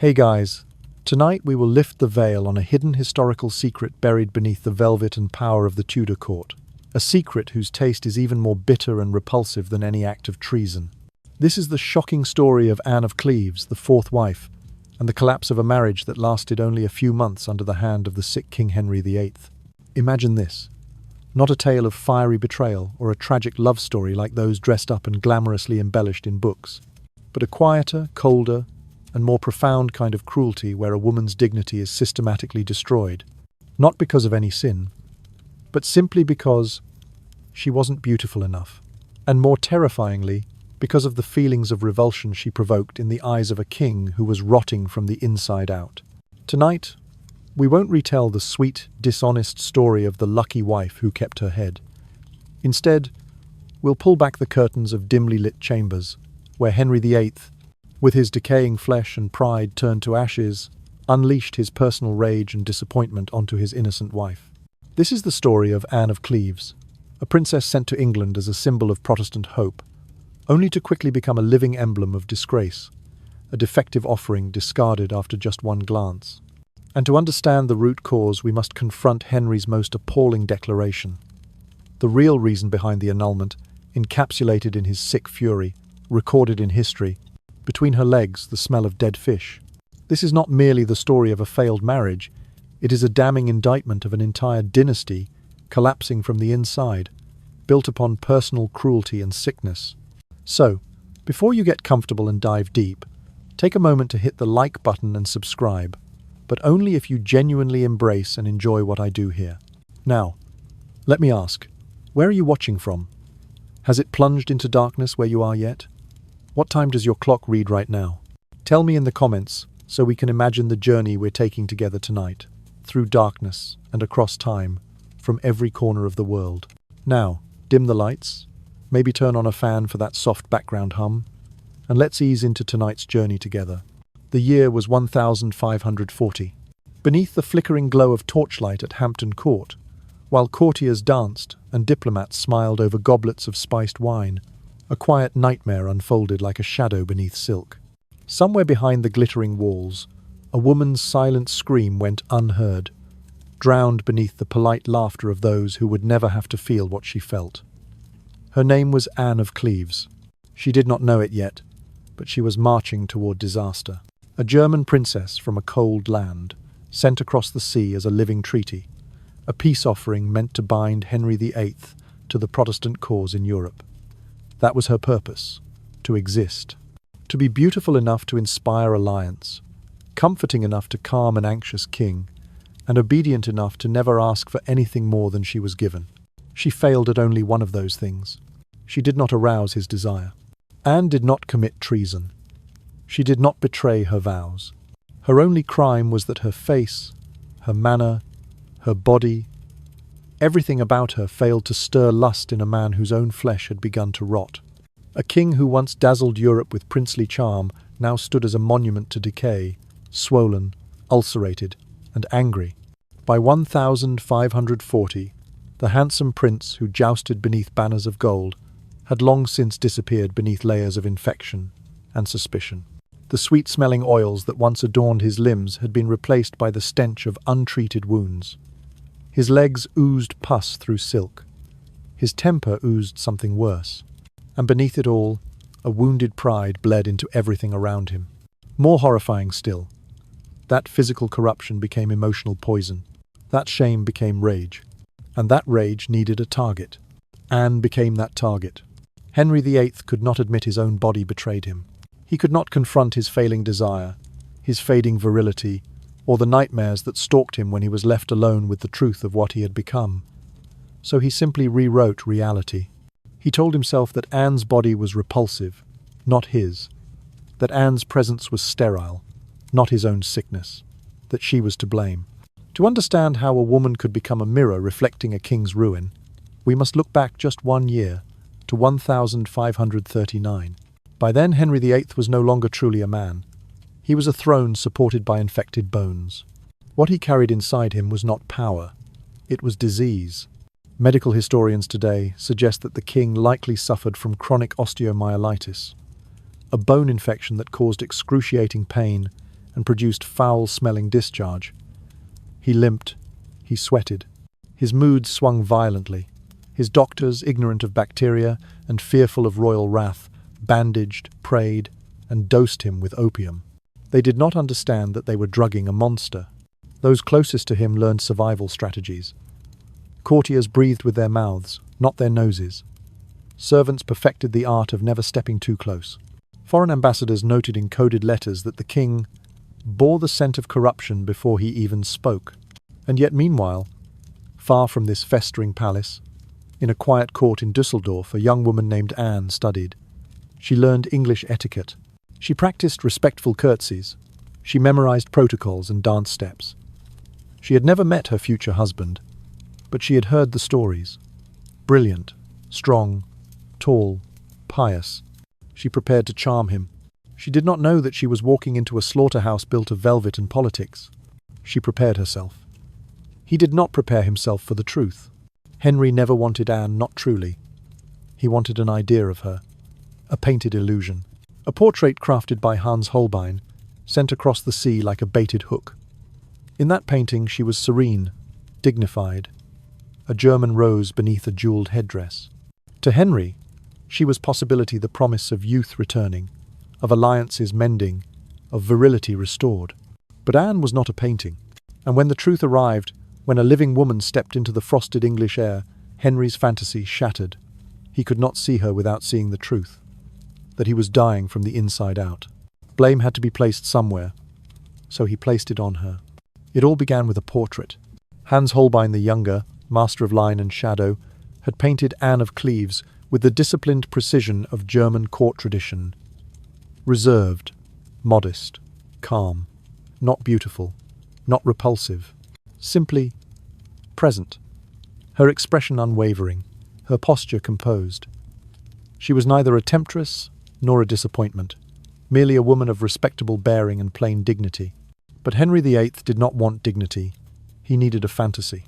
Hey guys, tonight we will lift the veil on a hidden historical secret buried beneath the velvet and power of the Tudor court. A secret whose taste is even more bitter and repulsive than any act of treason. This is the shocking story of Anne of Cleves, the fourth wife, and the collapse of a marriage that lasted only a few months under the hand of the sick King Henry VIII. Imagine this. Not a tale of fiery betrayal or a tragic love story like those dressed up and glamorously embellished in books, but a quieter, colder, and more profound kind of cruelty where a woman's dignity is systematically destroyed, not because of any sin, but simply because she wasn't beautiful enough, and more terrifyingly, because of the feelings of revulsion she provoked in the eyes of a king who was rotting from the inside out. Tonight, we won't retell the sweet, dishonest story of the lucky wife who kept her head. Instead, we'll pull back the curtains of dimly lit chambers, where Henry VIII, with his decaying flesh and pride turned to ashes, unleashed his personal rage and disappointment onto his innocent wife. This is the story of Anne of Cleves, a princess sent to England as a symbol of Protestant hope, only to quickly become a living emblem of disgrace, a defective offering discarded after just one glance. And to understand the root cause, we must confront Henry's most appalling declaration. The real reason behind the annulment, encapsulated in his sick fury, recorded in history, between her legs, the smell of dead fish. This is not merely the story of a failed marriage, it is a damning indictment of an entire dynasty collapsing from the inside, built upon personal cruelty and sickness. So, before you get comfortable and dive deep, take a moment to hit the like button and subscribe, but only if you genuinely embrace and enjoy what I do here. Now, let me ask, where are you watching from? Has it plunged into darkness where you are yet? What time does your clock read right now? Tell me in the comments so we can imagine the journey we're taking together tonight, through darkness and across time, from every corner of the world. Now, dim the lights, maybe turn on a fan for that soft background hum, and let's ease into tonight's journey together. The year was 1540. Beneath the flickering glow of torchlight at Hampton Court, while courtiers danced and diplomats smiled over goblets of spiced wine, a quiet nightmare unfolded like a shadow beneath silk. Somewhere behind the glittering walls, a woman's silent scream went unheard, drowned beneath the polite laughter of those who would never have to feel what she felt. Her name was Anne of Cleves. She did not know it yet, but she was marching toward disaster. A German princess from a cold land, sent across the sea as a living treaty, a peace offering meant to bind Henry VIII to the Protestant cause in Europe. That was her purpose, to exist, to be beautiful enough to inspire alliance, comforting enough to calm an anxious king, and obedient enough to never ask for anything more than she was given. She failed at only one of those things. She did not arouse his desire. Anne did not commit treason. She did not betray her vows. Her only crime was that her face, her manner, her body, everything about her failed to stir lust in a man whose own flesh had begun to rot. A king who once dazzled Europe with princely charm now stood as a monument to decay, swollen, ulcerated, and angry. By 1540, the handsome prince who jousted beneath banners of gold had long since disappeared beneath layers of infection and suspicion. The sweet-smelling oils that once adorned his limbs had been replaced by the stench of untreated wounds. His legs oozed pus through silk. His temper oozed something worse. And beneath it all, a wounded pride bled into everything around him. More horrifying still, that physical corruption became emotional poison. That shame became rage. And that rage needed a target. Anne became that target. Henry VIII could not admit his own body betrayed him. He could not confront his failing desire, his fading virility, or the nightmares that stalked him when he was left alone with the truth of what he had become. So he simply rewrote reality. He told himself that Anne's body was repulsive, not his, that Anne's presence was sterile, not his own sickness, that she was to blame. To understand how a woman could become a mirror reflecting a king's ruin, we must look back just 1 year, to 1539. By then, Henry VIII was no longer truly a man. He was a throne supported by infected bones. What he carried inside him was not power, it was disease. Medical historians today suggest that the king likely suffered from chronic osteomyelitis, a bone infection that caused excruciating pain and produced foul-smelling discharge. He limped. He sweated. His mood swung violently. His doctors, ignorant of bacteria and fearful of royal wrath, bandaged, prayed, and dosed him with opium. They did not understand that they were drugging a monster. Those closest to him learned survival strategies. Courtiers breathed with their mouths, not their noses. Servants perfected the art of never stepping too close. Foreign ambassadors noted in coded letters that the king bore the scent of corruption before he even spoke. And yet meanwhile, far from this festering palace, in a quiet court in Düsseldorf, a young woman named Anne studied. She learned English etiquette. She practiced respectful curtsies. She memorized protocols and dance steps. She had never met her future husband, but she had heard the stories. Brilliant, strong, tall, pious. She prepared to charm him. She did not know that she was walking into a slaughterhouse built of velvet and politics. She prepared herself. He did not prepare himself for the truth. Henry never wanted Anne, not truly. He wanted an idea of her, a painted illusion, a portrait crafted by Hans Holbein, sent across the sea like a baited hook. In that painting she was serene, dignified, a German rose beneath a jeweled headdress. To Henry, she was possibility, the promise of youth returning, of alliances mending, of virility restored. But Anne was not a painting, and when the truth arrived, when a living woman stepped into the frosted English air, Henry's fantasy shattered. He could not see her without seeing the truth, that he was dying from the inside out. Blame had to be placed somewhere, so he placed it on her. It all began with a portrait. Hans Holbein the Younger, master of line and shadow, had painted Anne of Cleves with the disciplined precision of German court tradition. Reserved, modest, calm, not beautiful, not repulsive, simply present, her expression unwavering, her posture composed. She was neither a temptress nor a disappointment, merely a woman of respectable bearing and plain dignity. But Henry VIII did not want dignity. He needed a fantasy,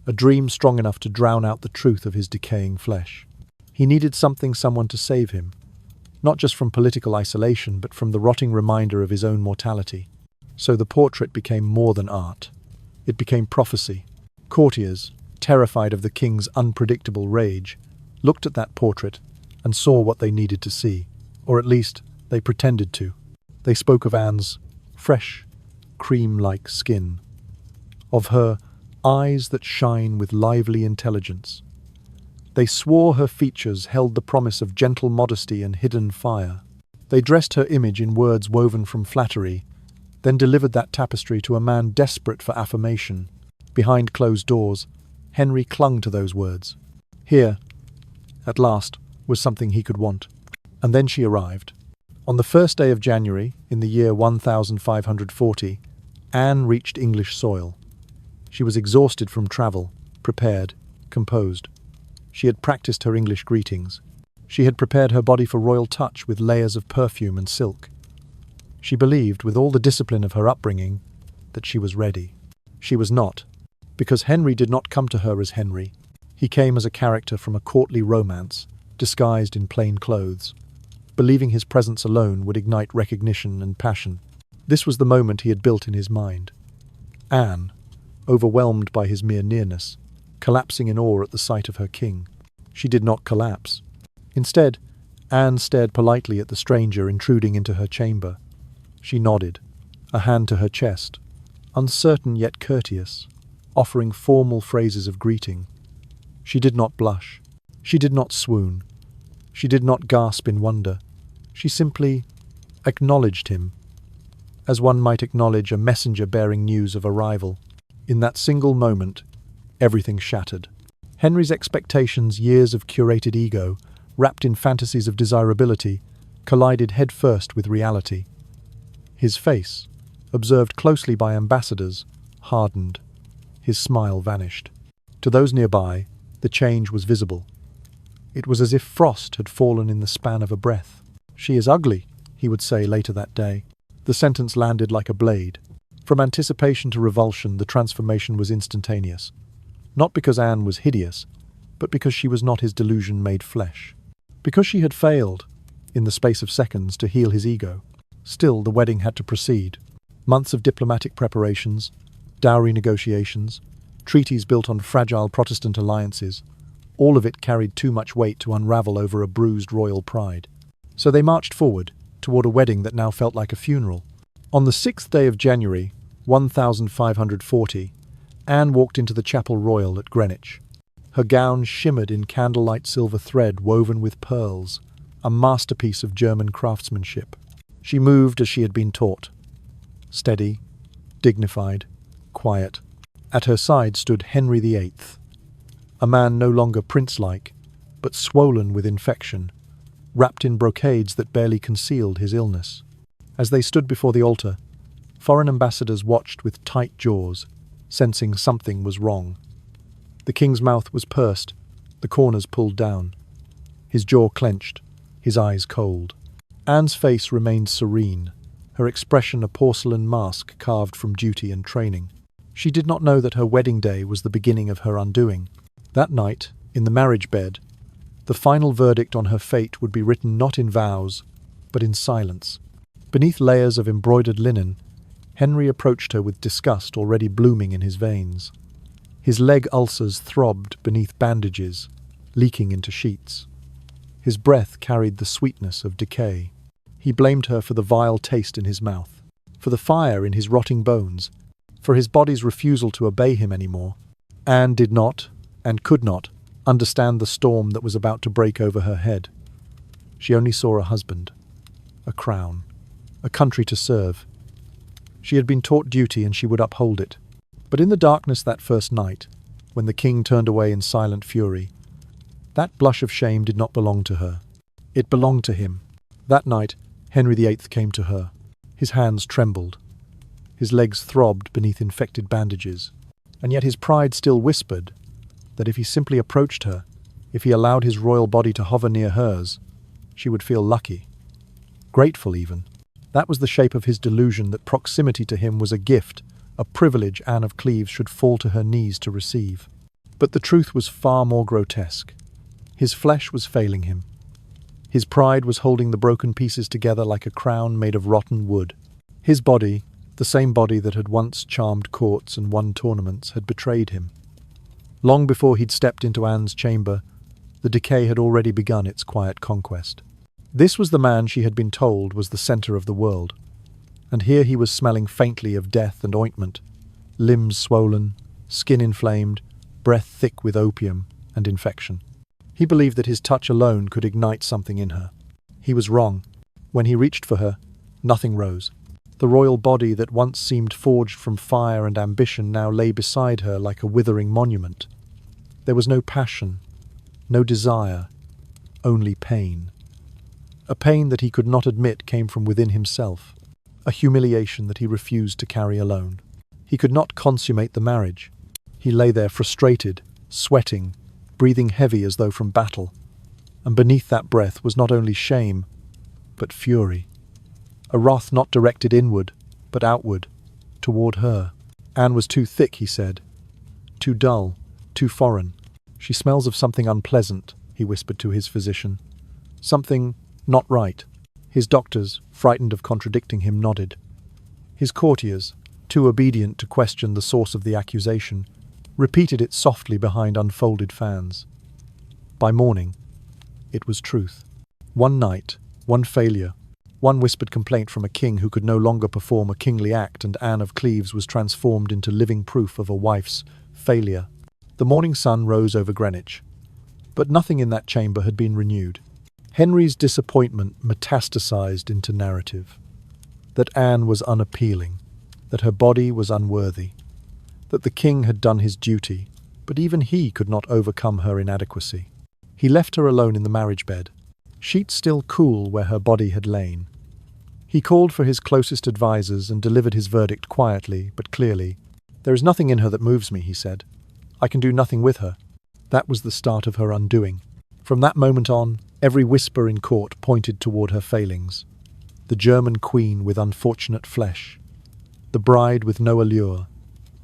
a dream strong enough to drown out the truth of his decaying flesh. He needed someone to save him, not just from political isolation, but from the rotting reminder of his own mortality. So the portrait became more than art. It became prophecy. Courtiers, terrified of the king's unpredictable rage, looked at that portrait and saw what they needed to see, or at least they pretended to. They spoke of Anne's fresh, cream-like skin, of her eyes that shine with lively intelligence. They swore her features held the promise of gentle modesty and hidden fire. They dressed her image in words woven from flattery, then delivered that tapestry to a man desperate for affirmation. Behind closed doors, Henry clung to those words. Here, at last, was something he could want. And then she arrived. On the first day of January, in the year 1540, Anne reached English soil. She was exhausted from travel, prepared, composed. She had practiced her English greetings. She had prepared her body for royal touch with layers of perfume and silk. She believed, with all the discipline of her upbringing, that she was ready. She was not, because Henry did not come to her as Henry. He came as a character from a courtly romance, disguised in plain clothes, believing his presence alone would ignite recognition and passion. This was the moment he had built in his mind. Anne, overwhelmed by his mere nearness, collapsing in awe at the sight of her king. She did not collapse. Instead, Anne stared politely at the stranger intruding into her chamber. She nodded, a hand to her chest, uncertain yet courteous, offering formal phrases of greeting. She did not blush. She did not swoon. She did not gasp in wonder. She simply acknowledged him, as one might acknowledge a messenger bearing news of arrival. In that single moment, everything shattered. Henry's expectations, years of curated ego, wrapped in fantasies of desirability, collided headfirst with reality. His face, observed closely by ambassadors, hardened. His smile vanished. To those nearby, the change was visible. It was as if frost had fallen in the span of a breath. "She is ugly," he would say later that day. The sentence landed like a blade. From anticipation to revulsion, the transformation was instantaneous. Not because Anne was hideous, but because she was not his delusion made flesh. Because she had failed, in the space of seconds, to heal his ego. Still, the wedding had to proceed. Months of diplomatic preparations, dowry negotiations, treaties built on fragile Protestant alliances, all of it carried too much weight to unravel over a bruised royal pride. So they marched forward, toward a wedding that now felt like a funeral. On the 6th day of January, 1540, Anne walked into the Chapel Royal at Greenwich. Her gown shimmered in candlelight silver thread woven with pearls, a masterpiece of German craftsmanship. She moved as she had been taught. Steady, dignified, quiet. At her side stood Henry VIII, a man no longer prince-like, but swollen with infection, wrapped in brocades that barely concealed his illness. As they stood before the altar, foreign ambassadors watched with tight jaws, sensing something was wrong. The king's mouth was pursed, the corners pulled down. His jaw clenched, his eyes cold. Anne's face remained serene, her expression a porcelain mask carved from duty and training. She did not know that her wedding day was the beginning of her undoing. That night, in the marriage bed, the final verdict on her fate would be written not in vows, but in silence. Beneath layers of embroidered linen, Henry approached her with disgust already blooming in his veins. His leg ulcers throbbed beneath bandages, leaking into sheets. His breath carried the sweetness of decay. He blamed her for the vile taste in his mouth, for the fire in his rotting bones, for his body's refusal to obey him anymore. Anne did not, and could not, understand the storm that was about to break over her head. She only saw a husband, a crown, a country to serve. She had been taught duty and she would uphold it. But in the darkness that first night, when the king turned away in silent fury, that blush of shame did not belong to her. It belonged to him. That night, Henry VIII came to her. His hands trembled. His legs throbbed beneath infected bandages. And yet his pride still whispered that if he simply approached her, if he allowed his royal body to hover near hers, she would feel lucky. Grateful even. That was the shape of his delusion that proximity to him was a gift, a privilege Anne of Cleves should fall to her knees to receive. But the truth was far more grotesque. His flesh was failing him. His pride was holding the broken pieces together like a crown made of rotten wood. His body, the same body that had once charmed courts and won tournaments, had betrayed him. Long before he'd stepped into Anne's chamber, the decay had already begun its quiet conquest. This was the man she had been told was the center of the world, and here he was smelling faintly of death and ointment, limbs swollen, skin inflamed, breath thick with opium and infection. He believed that his touch alone could ignite something in her. He was wrong. When he reached for her, nothing rose. The royal body that once seemed forged from fire and ambition now lay beside her like a withering monument. There was no passion, no desire, only pain. A pain that he could not admit came from within himself, a humiliation that he refused to carry alone. He could not consummate the marriage. He lay there frustrated, sweating, breathing heavy as though from battle, and beneath that breath was not only shame, but fury. A wrath not directed inward, but outward, toward her. Anne was too thick, he said. Too dull, too foreign. She smells of something unpleasant, he whispered to his physician. Something not right. His doctors, frightened of contradicting him, nodded. His courtiers, too obedient to question the source of the accusation, repeated it softly behind unfolded fans. By morning, it was truth. One night, one failure, one whispered complaint from a king who could no longer perform a kingly act, and Anne of Cleves was transformed into living proof of a wife's failure. The morning sun rose over Greenwich, but nothing in that chamber had been renewed. Henry's disappointment metastasized into narrative. That Anne was unappealing, that her body was unworthy, that the king had done his duty, but even he could not overcome her inadequacy. He left her alone in the marriage bed, sheets still cool where her body had lain. He called for his closest advisers and delivered his verdict quietly but clearly. "There is nothing in her that moves me," he said. "I can do nothing with her." That was the start of her undoing. From that moment on, every whisper in court pointed toward her failings. The German queen with unfortunate flesh, the bride with no allure,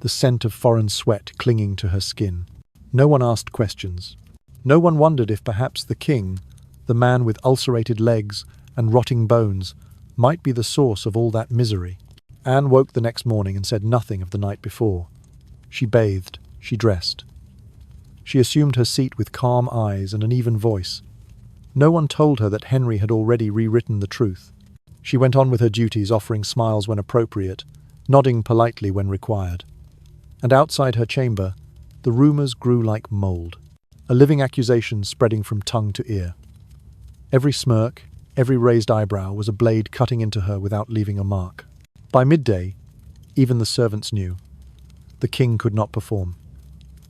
the scent of foreign sweat clinging to her skin. No one asked questions. No one wondered if perhaps the king, the man with ulcerated legs and rotting bones, might be the source of all that misery. Anne woke the next morning and said nothing of the night before. She bathed, she dressed. She assumed her seat with calm eyes and an even voice. No one told her that Henry had already rewritten the truth. She went on with her duties, offering smiles when appropriate, nodding politely when required. And outside her chamber, the rumours grew like mould, a living accusation spreading from tongue to ear. Every smirk, every raised eyebrow was a blade cutting into her without leaving a mark. By midday, even the servants knew. The king could not perform,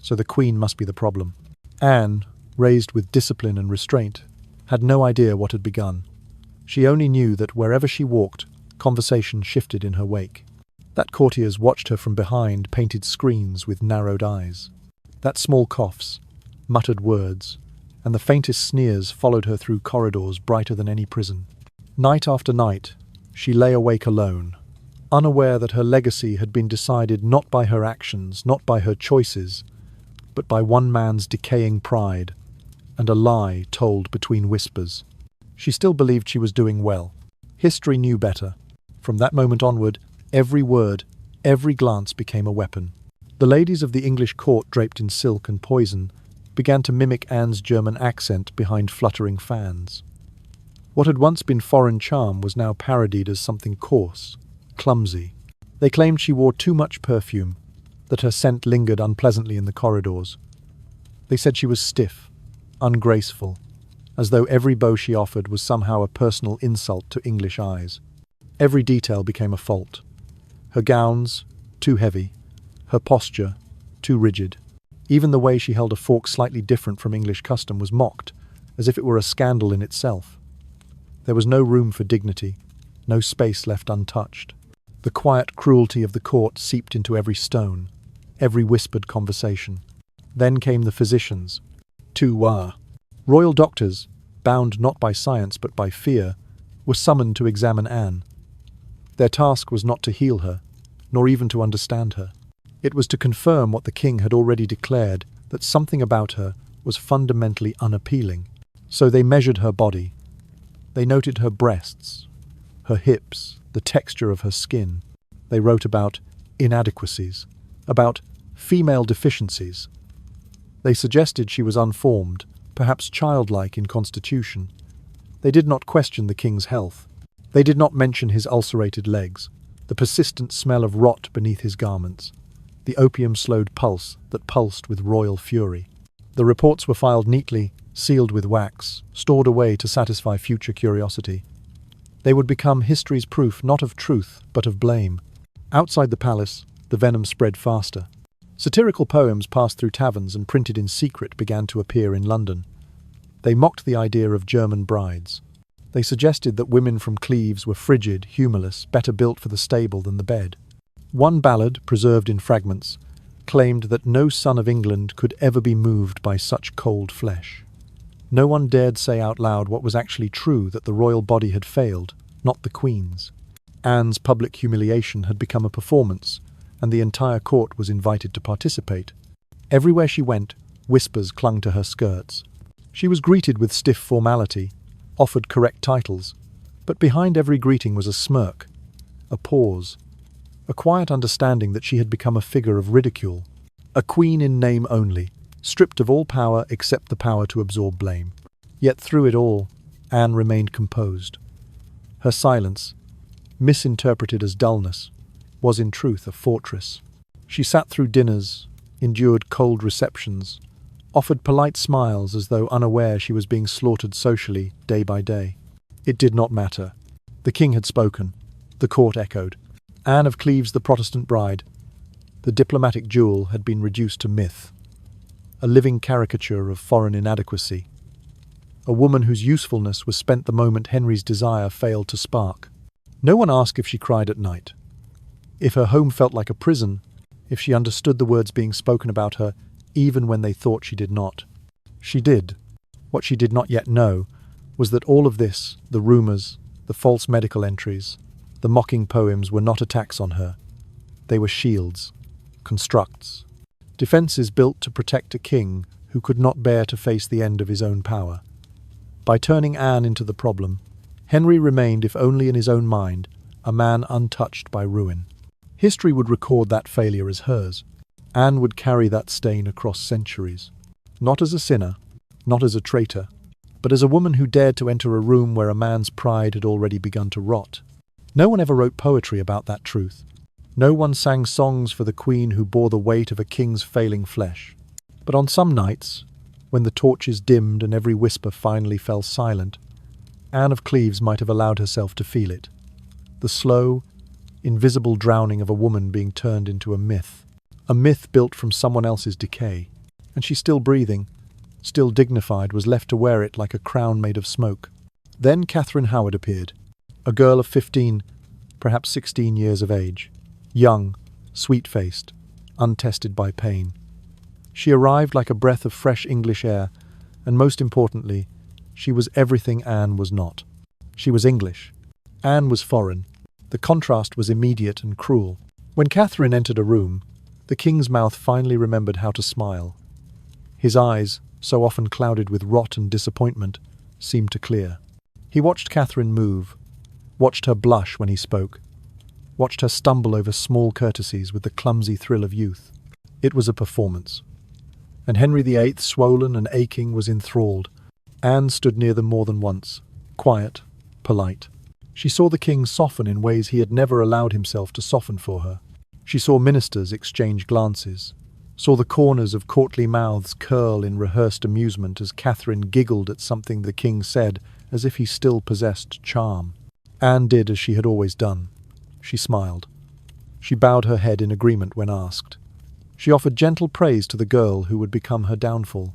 so the queen must be the problem. Anne, raised with discipline and restraint, had no idea what had begun. She only knew that wherever she walked, conversation shifted in her wake. That courtiers watched her from behind painted screens with narrowed eyes. That small coughs, muttered words, and the faintest sneers followed her through corridors brighter than any prison. Night after night, she lay awake alone, unaware that her legacy had been decided not by her actions, not by her choices, but by one man's decaying pride, and a lie told between whispers. She still believed she was doing well. History knew better. From that moment onward, every word, every glance became a weapon. The ladies of the English court, draped in silk and poison, began to mimic Anne's German accent behind fluttering fans. What had once been foreign charm was now parodied as something coarse, clumsy. They claimed she wore too much perfume, that her scent lingered unpleasantly in the corridors. They said she was stiff, ungraceful, as though every bow she offered was somehow a personal insult to English eyes. Every detail became a fault. Her gowns, too heavy. Her posture, too rigid. Even the way she held a fork slightly different from English custom was mocked, as if it were a scandal in itself. There was no room for dignity, no space left untouched. The quiet cruelty of the court seeped into every stone, every whispered conversation. Then came the physicians. Royal doctors, bound not by science but by fear, were summoned to examine Anne. Their task was not to heal her, nor even to understand her. It was to confirm what the king had already declared, that something about her was fundamentally unappealing. So they measured her body. They noted her breasts, her hips, the texture of her skin. They wrote about inadequacies, about female deficiencies. They suggested she was unformed, perhaps childlike in constitution. They did not question the king's health. They did not mention his ulcerated legs, the persistent smell of rot beneath his garments, the opium-slowed pulse that pulsed with royal fury. The reports were filed neatly, sealed with wax, stored away to satisfy future curiosity. They would become history's proof not of truth, but of blame. Outside the palace, the venom spread faster. Satirical poems passed through taverns and printed in secret began to appear in London. They mocked the idea of German brides. They suggested that women from Cleves were frigid, humorless, better built for the stable than the bed. One ballad, preserved in fragments, claimed that no son of England could ever be moved by such cold flesh. No one dared say out loud what was actually true, that the royal body had failed, not the Queen's. Anne's public humiliation had become a performance, and the entire court was invited to participate. Everywhere she went, whispers clung to her skirts. She was greeted with stiff formality, offered correct titles, but behind every greeting was a smirk, a pause, a quiet understanding that she had become a figure of ridicule, a queen in name only, stripped of all power except the power to absorb blame. Yet through it all, Anne remained composed. Her silence, misinterpreted as dullness, was in truth a fortress. She sat through dinners, endured cold receptions, offered polite smiles as though unaware she was being slaughtered socially day by day. It did not matter. The king had spoken. The court echoed. Anne of Cleves, the Protestant bride, the diplomatic jewel, had been reduced to myth, a living caricature of foreign inadequacy, a woman whose usefulness was spent the moment Henry's desire failed to spark. No one asked if she cried at night, if her home felt like a prison, if she understood the words being spoken about her, even when they thought she did not. She did. What she did not yet know was that all of this, the rumours, the false medical entries, the mocking poems, were not attacks on her. They were shields, constructs, defences built to protect a king who could not bear to face the end of his own power. By turning Anne into the problem, Henry remained, if only in his own mind, a man untouched by ruin. History would record that failure as hers. Anne would carry that stain across centuries. Not as a sinner, not as a traitor, but as a woman who dared to enter a room where a man's pride had already begun to rot. No one ever wrote poetry about that truth. No one sang songs for the queen who bore the weight of a king's failing flesh. But on some nights, when the torches dimmed and every whisper finally fell silent, Anne of Cleves might have allowed herself to feel it. The slow, invisible drowning of a woman being turned into a myth built from someone else's decay. And she, still breathing, still dignified, was left to wear it like a crown made of smoke. Then Catherine Howard appeared, a girl of 15, perhaps 16 years of age, young, sweet-faced, untested by pain. She arrived like a breath of fresh English air, and most importantly, she was everything Anne was not. She was English. Anne was foreign. The contrast was immediate and cruel. When Catherine entered a room, the king's mouth finally remembered how to smile. His eyes, so often clouded with rot and disappointment, seemed to clear. He watched Catherine move, watched her blush when he spoke, watched her stumble over small courtesies with the clumsy thrill of youth. It was a performance. And Henry VIII, swollen and aching, was enthralled. Anne stood near them more than once, quiet, polite. She saw the king soften in ways he had never allowed himself to soften for her. She saw ministers exchange glances, saw the corners of courtly mouths curl in rehearsed amusement as Catherine giggled at something the king said, as if he still possessed charm. Anne did as she had always done. She smiled. She bowed her head in agreement when asked. She offered gentle praise to the girl who would become her downfall.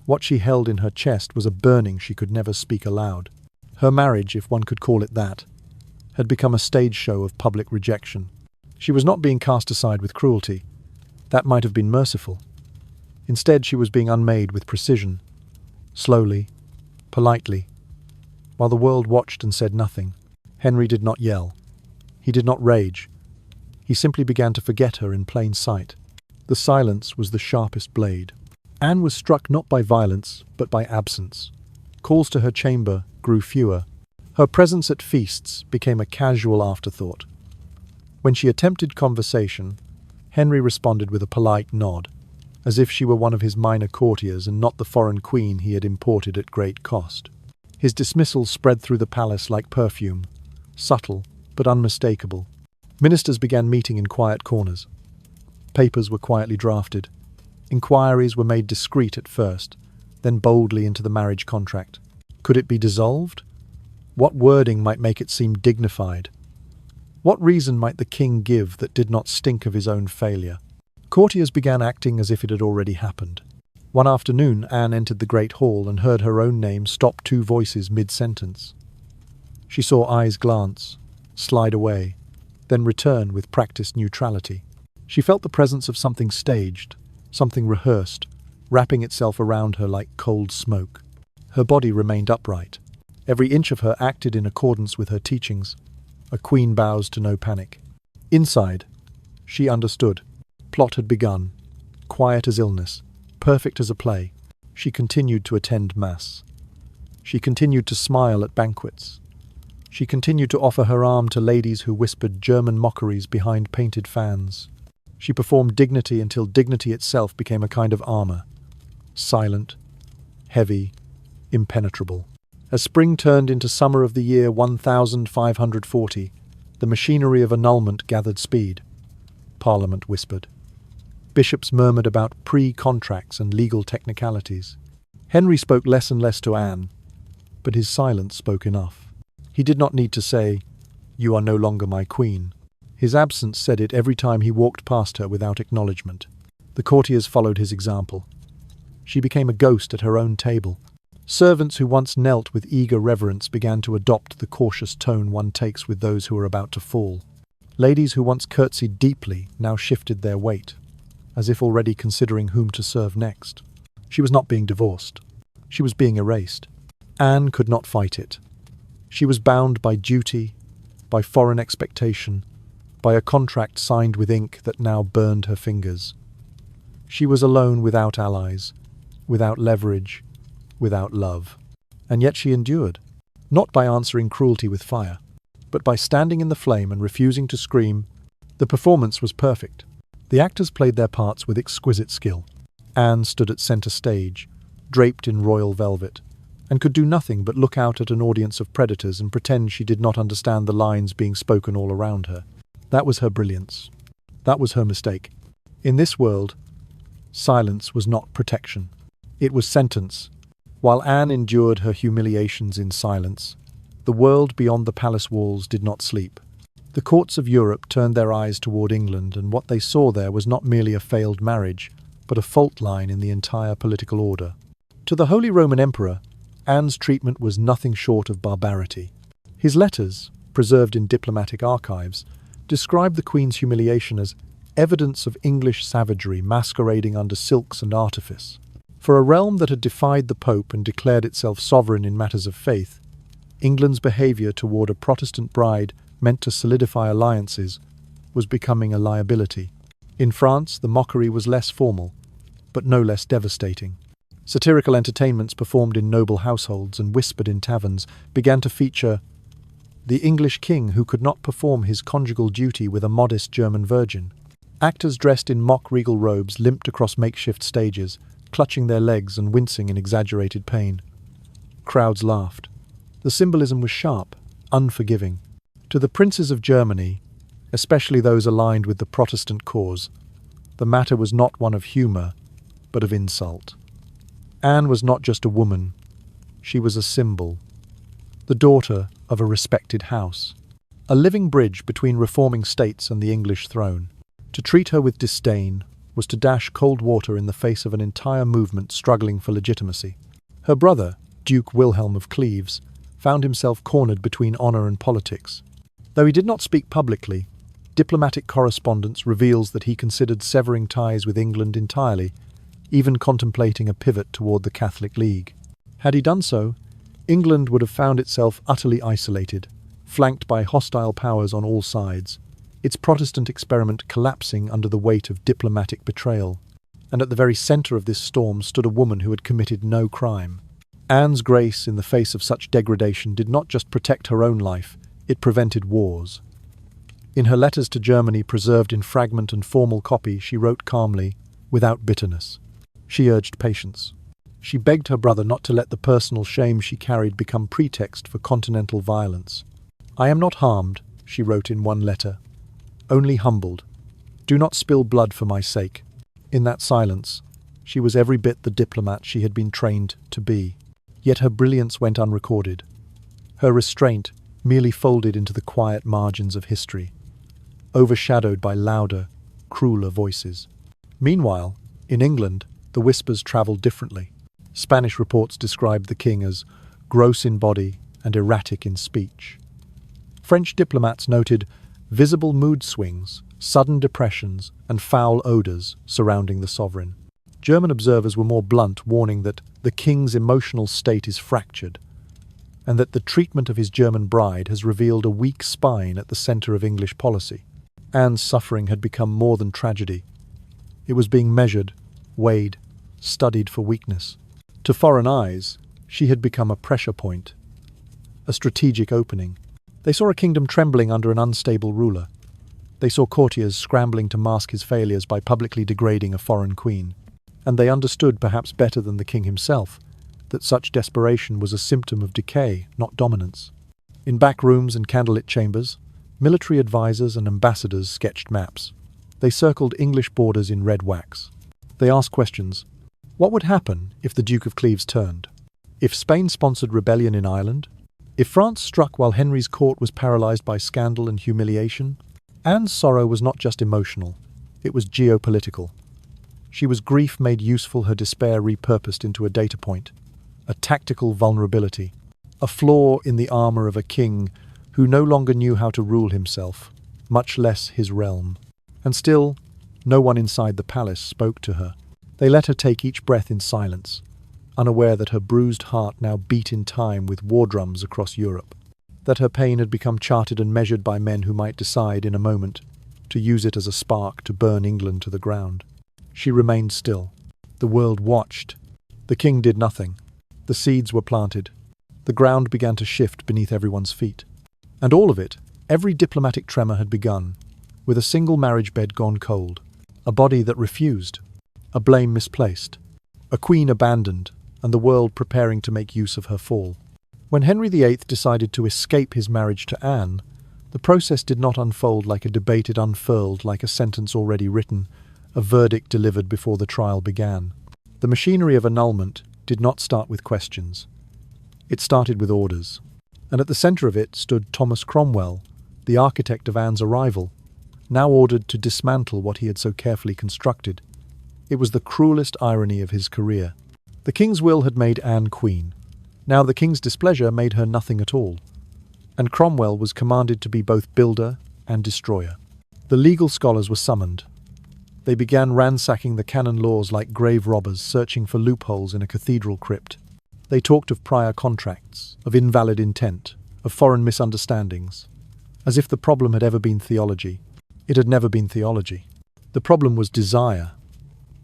What she held in her chest was a burning she could never speak aloud. Her marriage, if one could call it that, had become a stage show of public rejection. She was not being cast aside with cruelty. That might have been merciful. Instead, she was being unmade with precision, slowly, politely. While the world watched and said nothing, Henry did not yell. He did not rage. He simply began to forget her in plain sight. The silence was the sharpest blade. Anne was struck not by violence, but by absence. Calls to her chamber grew fewer. Her presence at feasts became a casual afterthought. When she attempted conversation, Henry responded with a polite nod, as if she were one of his minor courtiers and not the foreign queen he had imported at great cost. His dismissal spread through the palace like perfume, subtle but unmistakable. Ministers began meeting in quiet corners. Papers were quietly drafted. Inquiries were made discreet at first, then boldly into the marriage contract. Could it be dissolved? What wording might make it seem dignified? What reason might the king give that did not stink of his own failure? Courtiers began acting as if it had already happened. One afternoon, Anne entered the great hall and heard her own name stop two voices mid-sentence. She saw eyes glance, slide away, then return with practiced neutrality. She felt the presence of something staged, something rehearsed, wrapping itself around her like cold smoke. Her body remained upright. Every inch of her acted in accordance with her teachings. A queen bows to no panic. Inside, she understood. Plot had begun. Quiet as illness, perfect as a play. She continued to attend mass. She continued to smile at banquets. She continued to offer her arm to ladies who whispered German mockeries behind painted fans. She performed dignity until dignity itself became a kind of armor. Silent, heavy, impenetrable. As spring turned into summer of the year 1540, the machinery of annulment gathered speed. Parliament whispered. Bishops murmured about pre-contracts and legal technicalities. Henry spoke less and less to Anne, but his silence spoke enough. He did not need to say, "You are no longer my queen." His absence said it every time he walked past her without acknowledgement. The courtiers followed his example. She became a ghost at her own table. Servants who once knelt with eager reverence began to adopt the cautious tone one takes with those who are about to fall. Ladies who once curtsied deeply now shifted their weight, as if already considering whom to serve next. She was not being divorced. She was being erased. Anne could not fight it. She was bound by duty, by foreign expectation, by a contract signed with ink that now burned her fingers. She was alone without allies, without leverage, without love. And yet she endured, not by answering cruelty with fire, but by standing in the flame and refusing to scream. The performance was perfect. The actors played their parts with exquisite skill. Anne stood at centre stage, draped in royal velvet, and could do nothing but look out at an audience of predators and pretend she did not understand the lines being spoken all around her. That was her brilliance. That was her mistake. In this world, silence was not protection. It was sentence. While Anne endured her humiliations in silence, the world beyond the palace walls did not sleep. The courts of Europe turned their eyes toward England, and what they saw there was not merely a failed marriage, but a fault line in the entire political order. To the Holy Roman Emperor, Anne's treatment was nothing short of barbarity. His letters, preserved in diplomatic archives, describe the Queen's humiliation as evidence of English savagery masquerading under silks and artifice. For a realm that had defied the Pope and declared itself sovereign in matters of faith, England's behaviour toward a Protestant bride meant to solidify alliances was becoming a liability. In France, the mockery was less formal, but no less devastating. Satirical entertainments performed in noble households and whispered in taverns began to feature the English king who could not perform his conjugal duty with a modest German virgin. Actors dressed in mock regal robes limped across makeshift stages, clutching their legs and wincing in exaggerated pain. Crowds laughed. The symbolism was sharp, unforgiving. To the princes of Germany, especially those aligned with the Protestant cause, the matter was not one of humour, but of insult. Anne was not just a woman, she was a symbol, the daughter of a respected house, a living bridge between reforming states and the English throne. To treat her with disdain was to dash cold water in the face of an entire movement struggling for legitimacy. Her brother, Duke Wilhelm of Cleves, found himself cornered between honour and politics. Though he did not speak publicly, diplomatic correspondence reveals that he considered severing ties with England entirely, even contemplating a pivot toward the Catholic League. Had he done so, England would have found itself utterly isolated, flanked by hostile powers on all sides, its Protestant experiment collapsing under the weight of diplomatic betrayal. And at the very centre of this storm stood a woman who had committed no crime. Anne's grace in the face of such degradation did not just protect her own life, it prevented wars. In her letters to Germany, preserved in fragment and formal copy, she wrote calmly, without bitterness. She urged patience. She begged her brother not to let the personal shame she carried become pretext for continental violence. "I am not harmed," she wrote in one letter, "only humbled. Do not spill blood for my sake." In that silence, she was every bit the diplomat she had been trained to be. Yet her brilliance went unrecorded. Her restraint merely folded into the quiet margins of history, overshadowed by louder, crueler voices. Meanwhile, in England, the whispers travelled differently. Spanish reports described the king as gross in body and erratic in speech. French diplomats noted visible mood swings, sudden depressions, and foul odours surrounding the sovereign. German observers were more blunt, warning that the king's emotional state is fractured, and that the treatment of his German bride has revealed a weak spine at the centre of English policy. Anne's suffering had become more than tragedy. It was being measured, weighed, studied for weakness. To foreign eyes, she had become a pressure point, a strategic opening. They saw a kingdom trembling under an unstable ruler. They saw courtiers scrambling to mask his failures by publicly degrading a foreign queen. And they understood, perhaps better than the king himself, that such desperation was a symptom of decay, not dominance. In back rooms and candlelit chambers, military advisors and ambassadors sketched maps. They circled English borders in red wax. They asked questions. What would happen if the Duke of Cleves turned? If Spain sponsored rebellion in Ireland? If France struck while Henry's court was paralysed by scandal and humiliation? Anne's sorrow was not just emotional, it was geopolitical. She was grief made useful, her despair repurposed into a data point, a tactical vulnerability, a flaw in the armour of a king who no longer knew how to rule himself, much less his realm. And still, no one inside the palace spoke to her. They let her take each breath in silence, unaware that her bruised heart now beat in time with war drums across Europe, that her pain had become charted and measured by men who might decide in a moment to use it as a spark to burn England to the ground. She remained still. The world watched. The king did nothing. The seeds were planted. The ground began to shift beneath everyone's feet. And all of it, every diplomatic tremor had begun, with a single marriage bed gone cold, a body that refused, a blame misplaced, a queen abandoned, and the world preparing to make use of her fall. When Henry VIII decided to escape his marriage to Anne, the process did not unfold like a debate. It unfurled like a sentence already written, a verdict delivered before the trial began. The machinery of annulment did not start with questions. It started with orders. And at the centre of it stood Thomas Cromwell, the architect of Anne's arrival, now ordered to dismantle what he had so carefully constructed. It was the cruelest irony of his career. The king's will had made Anne queen. Now the king's displeasure made her nothing at all. And Cromwell was commanded to be both builder and destroyer. The legal scholars were summoned. They began ransacking the canon laws like grave robbers searching for loopholes in a cathedral crypt. They talked of prior contracts, of invalid intent, of foreign misunderstandings, as if the problem had ever been theology. It had never been theology. The problem was desire,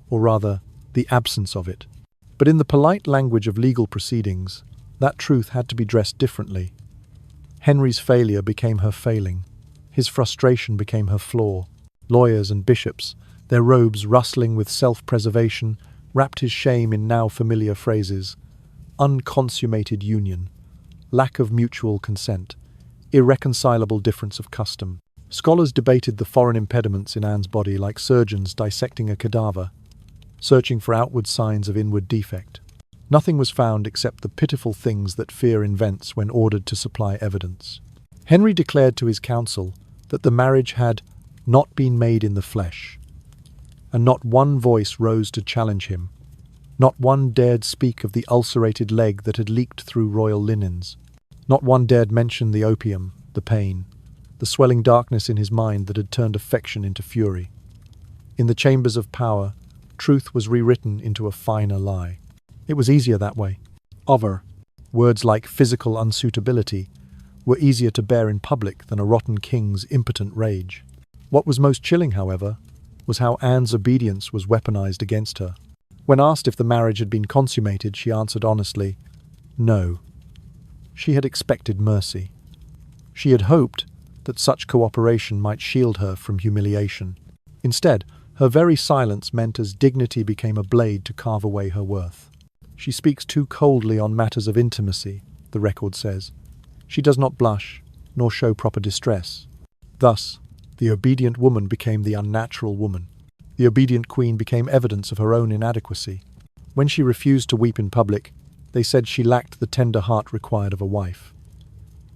or rather, the absence of it. But in the polite language of legal proceedings, that truth had to be dressed differently. Henry's failure became her failing. His frustration became her flaw. Lawyers and bishops, their robes rustling with self-preservation, wrapped his shame in now familiar phrases: unconsummated union, lack of mutual consent, irreconcilable difference of custom. Scholars debated the foreign impediments in Anne's body like surgeons dissecting a cadaver, searching for outward signs of inward defect. Nothing was found except the pitiful things that fear invents when ordered to supply evidence. Henry declared to his council that the marriage had not been made in the flesh, and not one voice rose to challenge him. Not one dared speak of the ulcerated leg that had leaked through royal linens. Not one dared mention the opium, the pain, the swelling darkness in his mind that had turned affection into fury. In the chambers of power, truth was rewritten into a finer lie. It was easier that way. Words like physical unsuitability were easier to bear in public than a rotten king's impotent rage. What was most chilling, however, was how Anne's obedience was weaponized against her. When asked if the marriage had been consummated, she answered honestly, no. She had expected mercy. She had hoped that such cooperation might shield her from humiliation. Instead, her very silence meant as dignity became a blade to carve away her worth. She speaks too coldly on matters of intimacy, the record says. She does not blush, nor show proper distress. Thus, the obedient woman became the unnatural woman. The obedient queen became evidence of her own inadequacy. When she refused to weep in public, they said she lacked the tender heart required of a wife.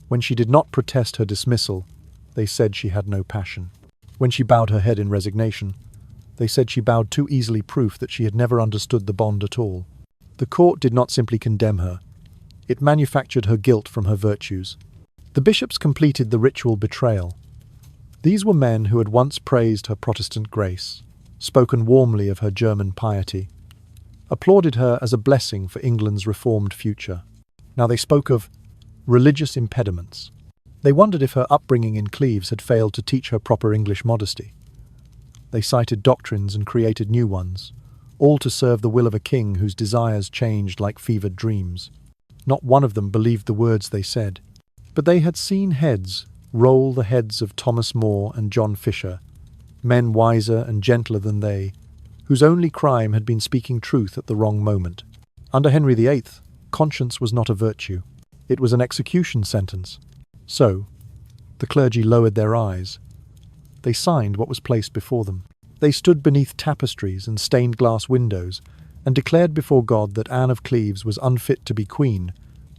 When she did not protest her dismissal, they said she had no passion. When she bowed her head in resignation, they said she bowed too easily, proof that she had never understood the bond at all. The court did not simply condemn her. It manufactured her guilt from her virtues. The bishops completed the ritual betrayal. These were men who had once praised her Protestant grace, spoken warmly of her German piety, applauded her as a blessing for England's reformed future. Now they spoke of religious impediments. They wondered if her upbringing in Cleves had failed to teach her proper English modesty. They cited doctrines and created new ones, all to serve the will of a king whose desires changed like fevered dreams. Not one of them believed the words they said, but they had seen heads roll, the heads of Thomas More and John Fisher, men wiser and gentler than they, whose only crime had been speaking truth at the wrong moment. Under Henry VIII, conscience was not a virtue. It was an execution sentence. So, the clergy lowered their eyes. They signed what was placed before them. They stood beneath tapestries and stained glass windows and declared before God that Anne of Cleves was unfit to be queen,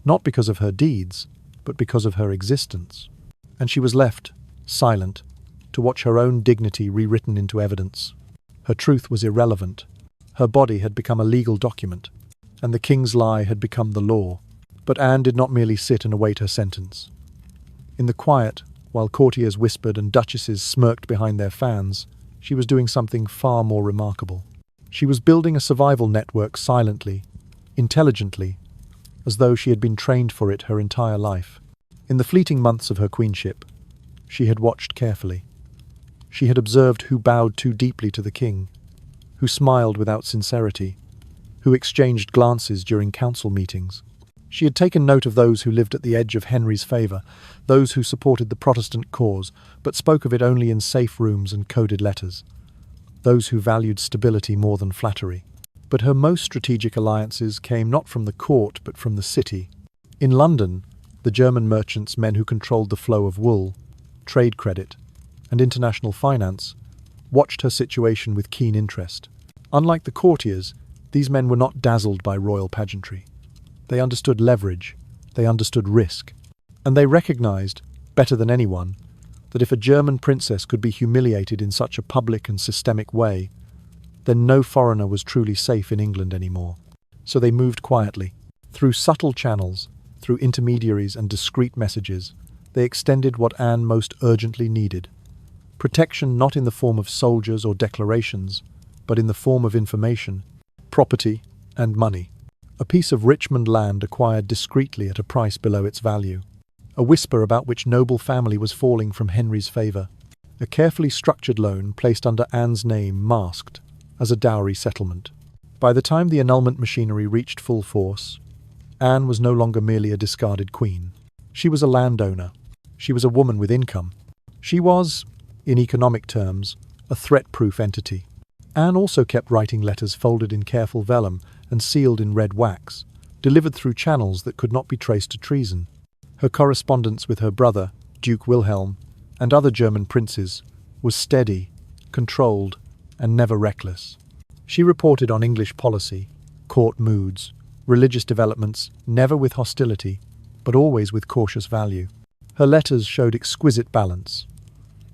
not because of her deeds, but because of her existence. And she was left, silent, to watch her own dignity rewritten into evidence. Her truth was irrelevant. Her body had become a legal document, and the king's lie had become the law. But Anne did not merely sit and await her sentence. In the quiet, while courtiers whispered and duchesses smirked behind their fans, she was doing something far more remarkable. She was building a survival network silently, intelligently, as though she had been trained for it her entire life. In the fleeting months of her queenship, she had watched carefully. She had observed who bowed too deeply to the king, who smiled without sincerity, who exchanged glances during council meetings. She had taken note of those who lived at the edge of Henry's favour, those who supported the Protestant cause, but spoke of it only in safe rooms and coded letters, those who valued stability more than flattery. But her most strategic alliances came not from the court but from the city. In London, the German merchants, men who controlled the flow of wool, trade credit, and international finance, watched her situation with keen interest. Unlike the courtiers, these men were not dazzled by royal pageantry. They understood leverage, they understood risk, and they recognized, better than anyone, that if a German princess could be humiliated in such a public and systemic way, then no foreigner was truly safe in England anymore. So they moved quietly. Through subtle channels, through intermediaries and discreet messages, they extended what Anne most urgently needed. Protection not in the form of soldiers or declarations, but in the form of information, property, and money. A piece of Richmond land acquired discreetly at a price below its value. A whisper about which noble family was falling from Henry's favour. A carefully structured loan placed under Anne's name masked as a dowry settlement. By the time the annulment machinery reached full force, Anne was no longer merely a discarded queen. She was a landowner. She was a woman with income. She was, in economic terms, a threat-proof entity. Anne also kept writing letters folded in careful vellum and sealed in red wax, delivered through channels that could not be traced to treason. Her correspondence with her brother, Duke Wilhelm, and other German princes was steady, controlled, and never reckless. She reported on English policy, court moods, religious developments, never with hostility, but always with cautious value. Her letters showed exquisite balance.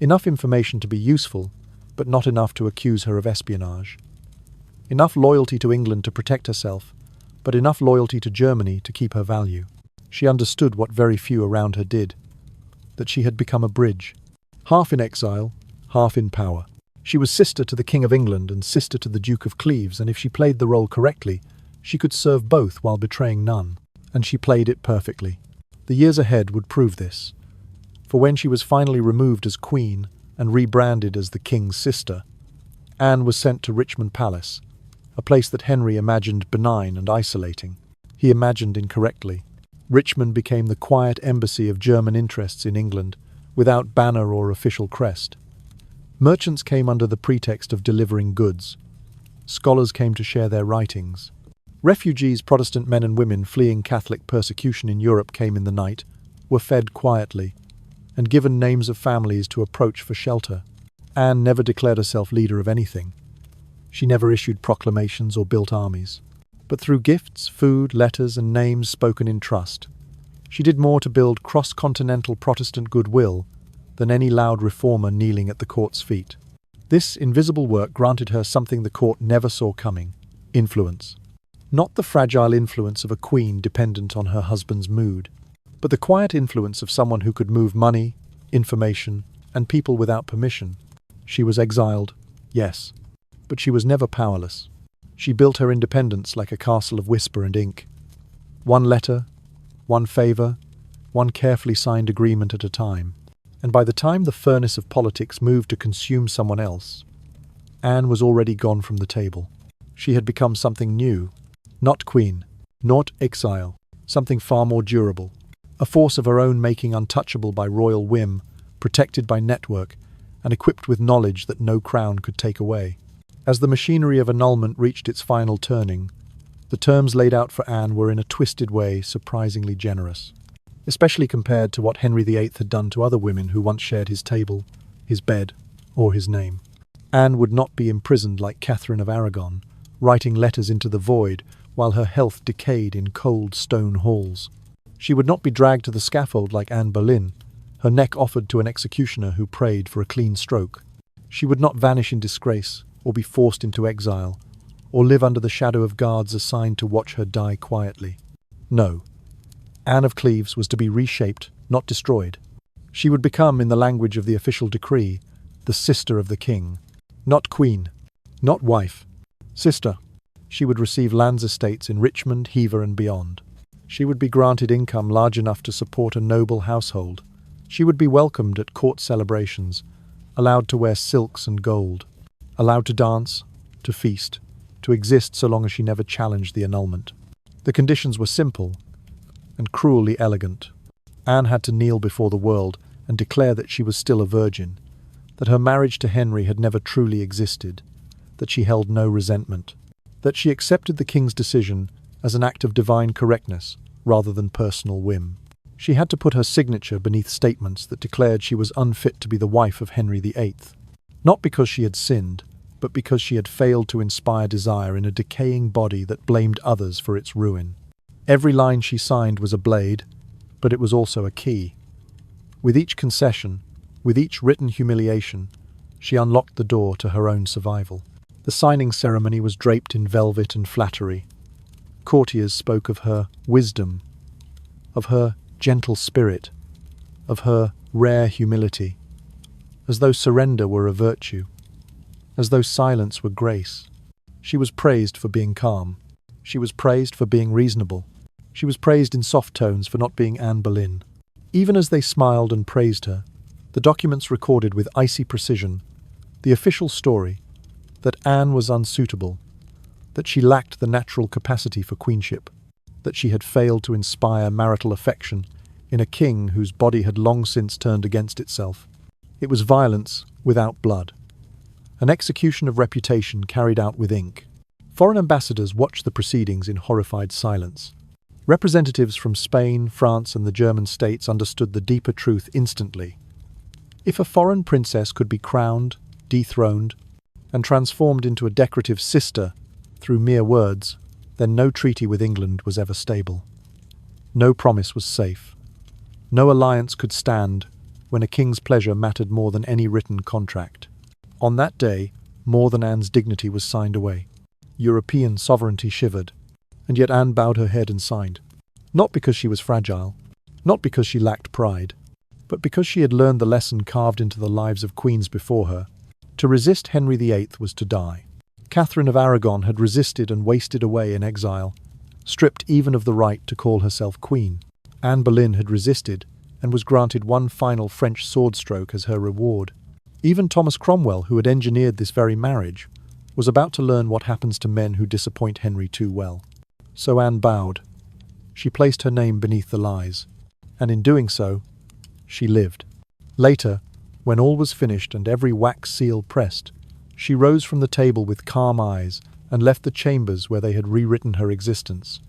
Enough information to be useful, but not enough to accuse her of espionage. Enough loyalty to England to protect herself, but enough loyalty to Germany to keep her value. She understood what very few around her did, that she had become a bridge, half in exile, half in power. She was sister to the King of England and sister to the Duke of Cleves, and if she played the role correctly, she could serve both while betraying none. And she played it perfectly. The years ahead would prove this. For when she was finally removed as queen and rebranded as the king's sister, Anne was sent to Richmond Palace, a place that Henry imagined benign and isolating. He imagined incorrectly. Richmond became the quiet embassy of German interests in England, without banner or official crest. Merchants came under the pretext of delivering goods. Scholars came to share their writings. Refugees, Protestant men and women fleeing Catholic persecution in Europe, came in the night, were fed quietly, and given names of families to approach for shelter. Anne never declared herself leader of anything. She never issued proclamations or built armies. But through gifts, food, letters, and names spoken in trust, she did more to build cross-continental Protestant goodwill than any loud reformer kneeling at the court's feet. This invisible work granted her something the court never saw coming: influence. Not the fragile influence of a queen dependent on her husband's mood, but the quiet influence of someone who could move money, information, and people without permission. She was exiled, yes, but she was never powerless. She built her independence like a castle of whisper and ink. One letter, one favour, one carefully signed agreement at a time. And by the time the furnace of politics moved to consume someone else, Anne was already gone from the table. She had become something new, not queen, not exile, something far more durable, a force of her own making, untouchable by royal whim, protected by network, and equipped with knowledge that no crown could take away. As the machinery of annulment reached its final turning, the terms laid out for Anne were in a twisted way surprisingly generous, especially compared to what Henry VIII had done to other women who once shared his table, his bed, or his name. Anne would not be imprisoned like Catherine of Aragon, writing letters into the void while her health decayed in cold stone halls. She would not be dragged to the scaffold like Anne Boleyn, her neck offered to an executioner who prayed for a clean stroke. She would not vanish in disgrace, or be forced into exile, or live under the shadow of guards assigned to watch her die quietly. No, Anne of Cleves was to be reshaped, not destroyed. She would become, in the language of the official decree, the sister of the king. Not queen, not wife, sister. She would receive lands estates in Richmond, Hever, and beyond. She would be granted income large enough to support a noble household. She would be welcomed at court celebrations, allowed to wear silks and gold, allowed to dance, to feast, to exist so long as she never challenged the annulment. The conditions were simple: and cruelly elegant. Anne had to kneel before the world and declare that she was still a virgin, that her marriage to Henry had never truly existed, that she held no resentment, that she accepted the king's decision as an act of divine correctness rather than personal whim. She had to put her signature beneath statements that declared she was unfit to be the wife of Henry VIII, not because she had sinned, but because she had failed to inspire desire in a decaying body that blamed others for its ruin. Every line she signed was a blade, but it was also a key. With each concession, with each written humiliation, she unlocked the door to her own survival. The signing ceremony was draped in velvet and flattery. Courtiers spoke of her wisdom, of her gentle spirit, of her rare humility, as though surrender were a virtue, as though silence were grace. She was praised for being calm. She was praised for being reasonable. She was praised in soft tones for not being Anne Boleyn. Even as they smiled and praised her, the documents recorded with icy precision the official story that Anne was unsuitable, that she lacked the natural capacity for queenship, that she had failed to inspire marital affection in a king whose body had long since turned against itself. It was violence without blood, an execution of reputation carried out with ink. Foreign ambassadors watched the proceedings in horrified silence. Representatives from Spain, France, and the German states understood the deeper truth instantly. If a foreign princess could be crowned, dethroned, and transformed into a decorative sister through mere words, then no treaty with England was ever stable. No promise was safe. No alliance could stand when a king's pleasure mattered more than any written contract. On that day, more than Anne's dignity was signed away. European sovereignty shivered, and yet Anne bowed her head and signed. Not because she was fragile, not because she lacked pride, but because she had learned the lesson carved into the lives of queens before her. To resist Henry VIII was to die. Catherine of Aragon had resisted and wasted away in exile, stripped even of the right to call herself queen. Anne Boleyn had resisted and was granted one final French sword stroke as her reward. Even Thomas Cromwell, who had engineered this very marriage, was about to learn what happens to men who disappoint Henry too well. So Anne bowed. She placed her name beneath the lies, and in doing so, she lived. Later, when all was finished and every wax seal pressed, she rose from the table with calm eyes and left the chambers where they had rewritten her existence.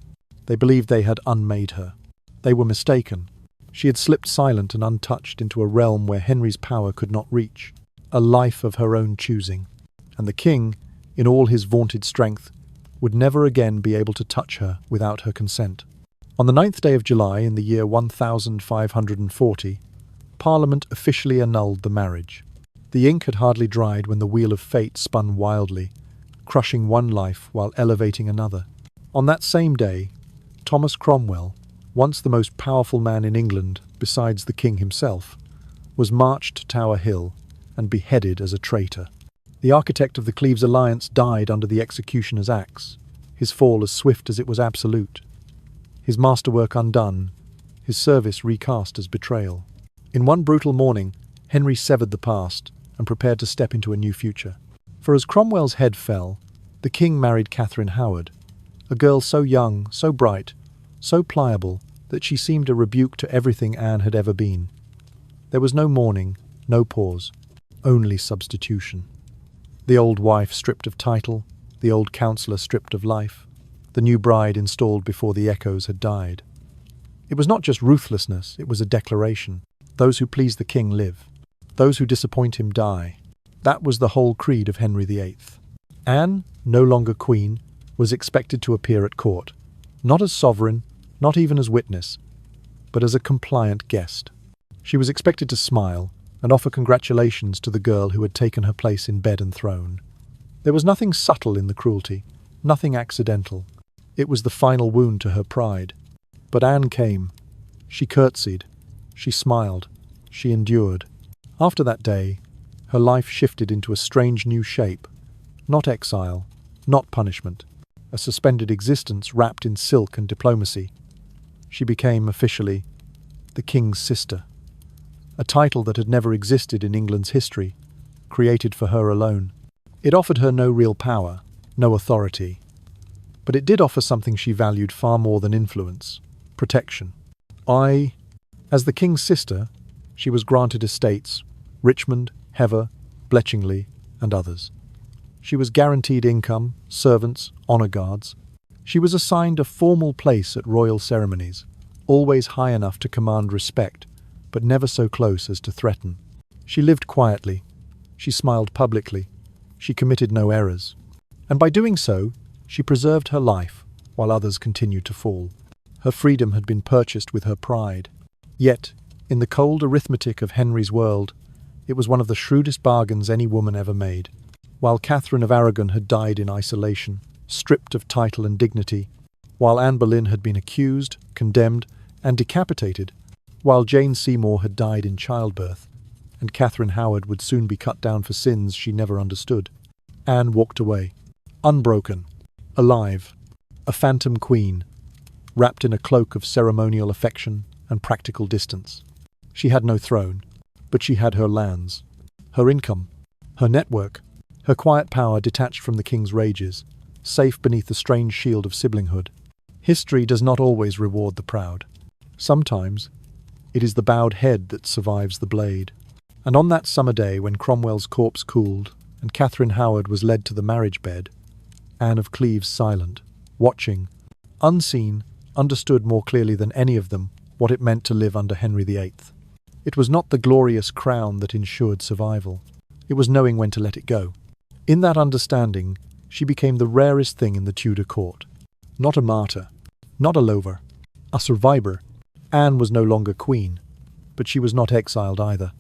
They believed they had unmade her. They were mistaken. She had slipped silent and untouched into a realm where Henry's power could not reach, a life of her own choosing. And the king, in all his vaunted strength, would never again be able to touch her without her consent. On the 9th day of July in the year 1540, Parliament officially annulled the marriage. The ink had hardly dried when the wheel of fate spun wildly, crushing one life while elevating another. On that same day, Thomas Cromwell, once the most powerful man in England besides the king himself, was marched to Tower Hill and beheaded as a traitor. The architect of the Cleves alliance died under the executioner's axe, his fall as swift as it was absolute. His masterwork undone, his service recast as betrayal. In one brutal morning, Henry severed the past and prepared to step into a new future. For as Cromwell's head fell, the king married Catherine Howard, a girl so young, so bright, so pliable that she seemed a rebuke to everything Anne had ever been. There was no mourning, no pause, only substitution. The old wife stripped of title, the old counsellor stripped of life, the new bride installed before the echoes had died. It was not just ruthlessness, it was a declaration. Those who please the king live. Those who disappoint him die. That was the whole creed of Henry VIII. Anne, no longer queen, was expected to appear at court, not as sovereign, not even as witness, but as a compliant guest. She was expected to smile and offer congratulations to the girl who had taken her place in bed and throne. There was nothing subtle in the cruelty, nothing accidental. It was the final wound to her pride. But Anne came. She curtsied. She smiled. She endured. After that day, her life shifted into a strange new shape. Not exile, not punishment. A suspended existence wrapped in silk and diplomacy. She became, officially, the king's sister. A title that had never existed in England's history, created for her alone. It offered her no real power, no authority. But it did offer something she valued far more than influence: protection. As the king's sister, she was granted estates, Richmond, Hever, Bletchingley, and others. She was guaranteed income, servants, honour guards. She was assigned a formal place at royal ceremonies, always high enough to command respect, but never so close as to threaten. She lived quietly. She smiled publicly. She committed no errors. And by doing so, she preserved her life, while others continued to fall. Her freedom had been purchased with her pride. Yet, in the cold arithmetic of Henry's world, it was one of the shrewdest bargains any woman ever made. While Catherine of Aragon had died in isolation, stripped of title and dignity, while Anne Boleyn had been accused, condemned, and decapitated, while Jane Seymour had died in childbirth, and Catherine Howard would soon be cut down for sins she never understood, Anne walked away, unbroken, alive, a phantom queen, wrapped in a cloak of ceremonial affection and practical distance. She had no throne, but she had her lands, her income, her network, her quiet power detached from the king's rages, safe beneath the strange shield of siblinghood. History does not always reward the proud. Sometimes it is the bowed head that survives the blade. And on that summer day when Cromwell's corpse cooled and Catherine Howard was led to the marriage bed, Anne of Cleves, silent, watching, unseen, understood more clearly than any of them what it meant to live under Henry VIII. It was not the glorious crown that ensured survival. It was knowing when to let it go. In that understanding, she became the rarest thing in the Tudor court. Not a martyr, not a lover, a survivor. Anne was no longer queen, but she was not exiled either.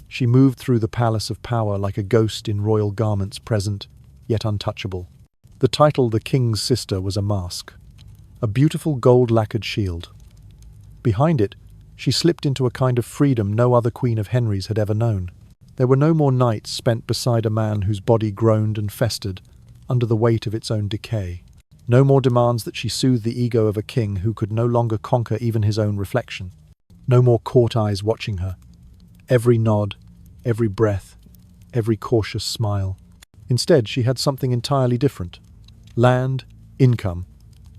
She moved through the palace of power like a ghost in royal garments, present, yet untouchable. The title the king's sister was a mask, a beautiful gold-lacquered shield. Behind it, she slipped into a kind of freedom no other queen of Henry's had ever known. There were no more nights spent beside a man whose body groaned and festered under the weight of its own decay. No more demands that she soothe the ego of a king who could no longer conquer even his own reflection. No more court eyes watching her. Every nod, every breath, every cautious smile. Instead, she had something entirely different. Land, income,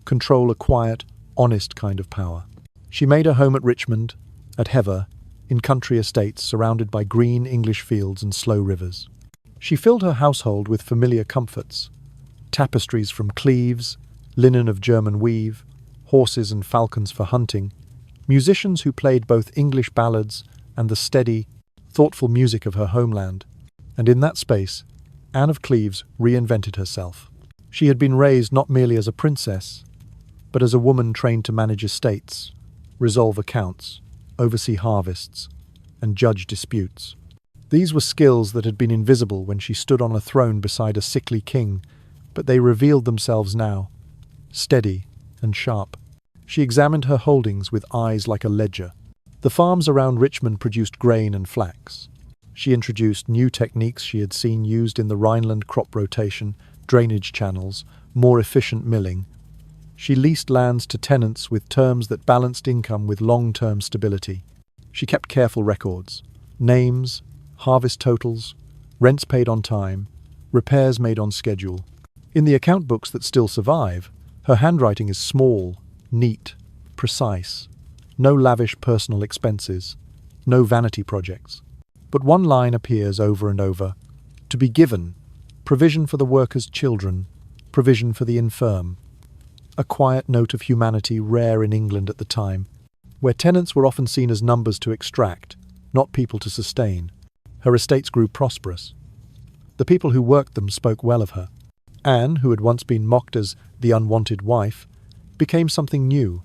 control, a quiet, honest kind of power. She made her home at Richmond, at Hever, in country estates surrounded by green English fields and slow rivers. She filled her household with familiar comforts, tapestries from Cleves, linen of German weave, horses and falcons for hunting, musicians who played both English ballads and the steady, thoughtful music of her homeland. And in that space, Anne of Cleves reinvented herself. She had been raised not merely as a princess, but as a woman trained to manage estates, resolve accounts, oversee harvests, and judge disputes. These were skills that had been invisible when she stood on a throne beside a sickly king, but they revealed themselves now, steady and sharp. She examined her holdings with eyes like a ledger. The farms around Richmond produced grain and flax. She introduced new techniques she had seen used in the Rhineland, crop rotation, drainage channels, more efficient milling. She leased lands to tenants with terms that balanced income with long-term stability. She kept careful records, names, harvest totals, rents paid on time, repairs made on schedule. In the account books that still survive, her handwriting is small, neat, precise. No lavish personal expenses, no vanity projects. But one line appears over and over: to be given, provision for the workers' children, provision for the infirm. A quiet note of humanity rare in England at the time, where tenants were often seen as numbers to extract, not people to sustain. Her estates grew prosperous. The people who worked them spoke well of her. Anne, who had once been mocked as the unwanted wife, became something new,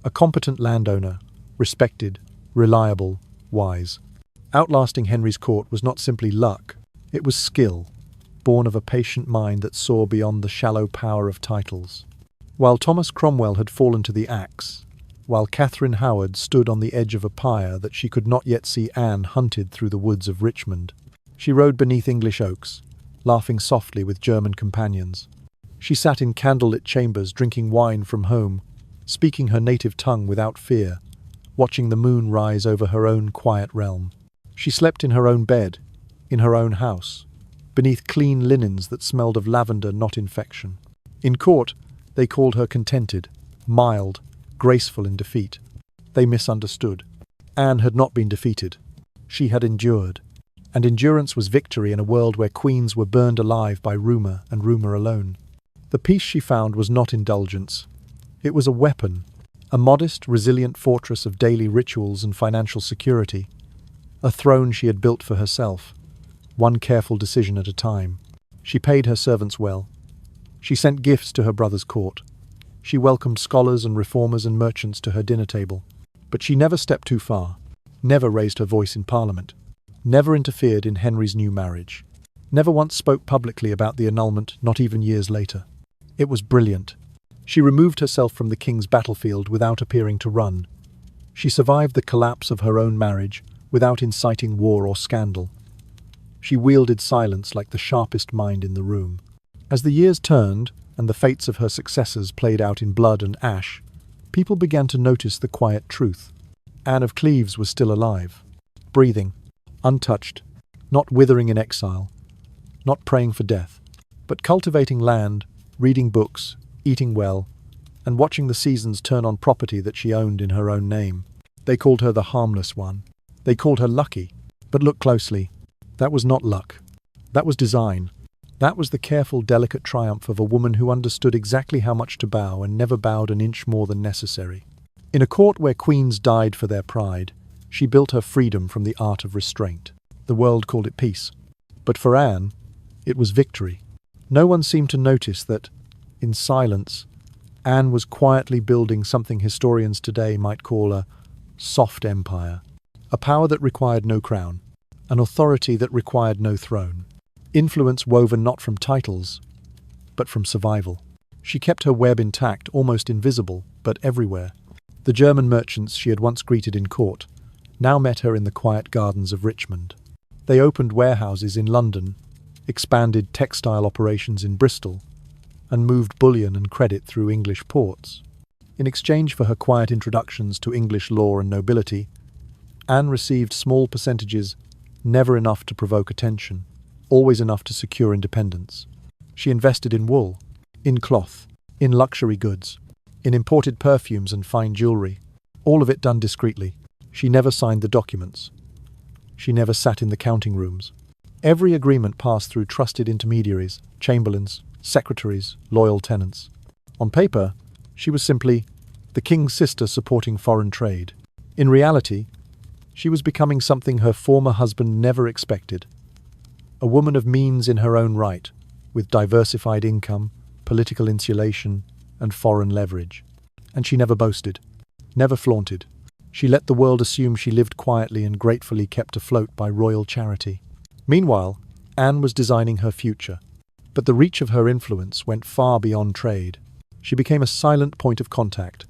a competent landowner, respected, reliable, wise. Outlasting Henry's court was not simply luck, it was skill, born of a patient mind that saw beyond the shallow power of titles. While Thomas Cromwell had fallen to the axe, while Catherine Howard stood on the edge of a pyre that she could not yet see, Anne hunted through the woods of Richmond. She rode beneath English oaks, laughing softly with German companions. She sat in candlelit chambers drinking wine from home, speaking her native tongue without fear, watching the moon rise over her own quiet realm. She slept in her own bed, in her own house, beneath clean linens that smelled of lavender, not infection. In court, they called her contented, mild, graceful in defeat. They misunderstood. Anne had not been defeated. She had endured. And endurance was victory in a world where queens were burned alive by rumour and rumour alone. The peace she found was not indulgence. It was a weapon, a modest, resilient fortress of daily rituals and financial security. A throne she had built for herself, one careful decision at a time. She paid her servants well. She sent gifts to her brother's court. She welcomed scholars and reformers and merchants to her dinner table. But she never stepped too far, never raised her voice in Parliament, never interfered in Henry's new marriage, never once spoke publicly about the annulment, not even years later. It was brilliant. She removed herself from the king's battlefield without appearing to run. She survived the collapse of her own marriage without inciting war or scandal. She wielded silence like the sharpest mind in the room. As the years turned and the fates of her successors played out in blood and ash, people began to notice the quiet truth. Anne of Cleves was still alive, breathing, untouched, not withering in exile, not praying for death, but cultivating land, reading books, eating well, and watching the seasons turn on property that she owned in her own name. They called her the harmless one. They called her lucky. But look closely. That was not luck. That was design. That was the careful, delicate triumph of a woman who understood exactly how much to bow and never bowed an inch more than necessary. In a court where queens died for their pride, she built her freedom from the art of restraint. The world called it peace. But for Anne, it was victory. No one seemed to notice that, in silence, Anne was quietly building something historians today might call a soft empire, a power that required no crown, an authority that required no throne, influence woven not from titles, but from survival. She kept her web intact, almost invisible, but everywhere. The German merchants she had once greeted in court now met her in the quiet gardens of Richmond. They opened warehouses in London, expanded textile operations in Bristol, and moved bullion and credit through English ports. In exchange for her quiet introductions to English law and nobility, Anne received small percentages, never enough to provoke attention, always enough to secure independence. She invested in wool, in cloth, in luxury goods, in imported perfumes and fine jewellery, all of it done discreetly. She never signed the documents. She never sat in the counting rooms. Every agreement passed through trusted intermediaries, chamberlains, secretaries, loyal tenants. On paper, she was simply the king's sister supporting foreign trade. In reality, she was becoming something her former husband never expected. A woman of means in her own right, with diversified income, political insulation, and foreign leverage. And she never boasted, never flaunted. She let the world assume she lived quietly and gratefully kept afloat by royal charity. Meanwhile, Anne was designing her future. But the reach of her influence went far beyond trade. She became a silent point of contact,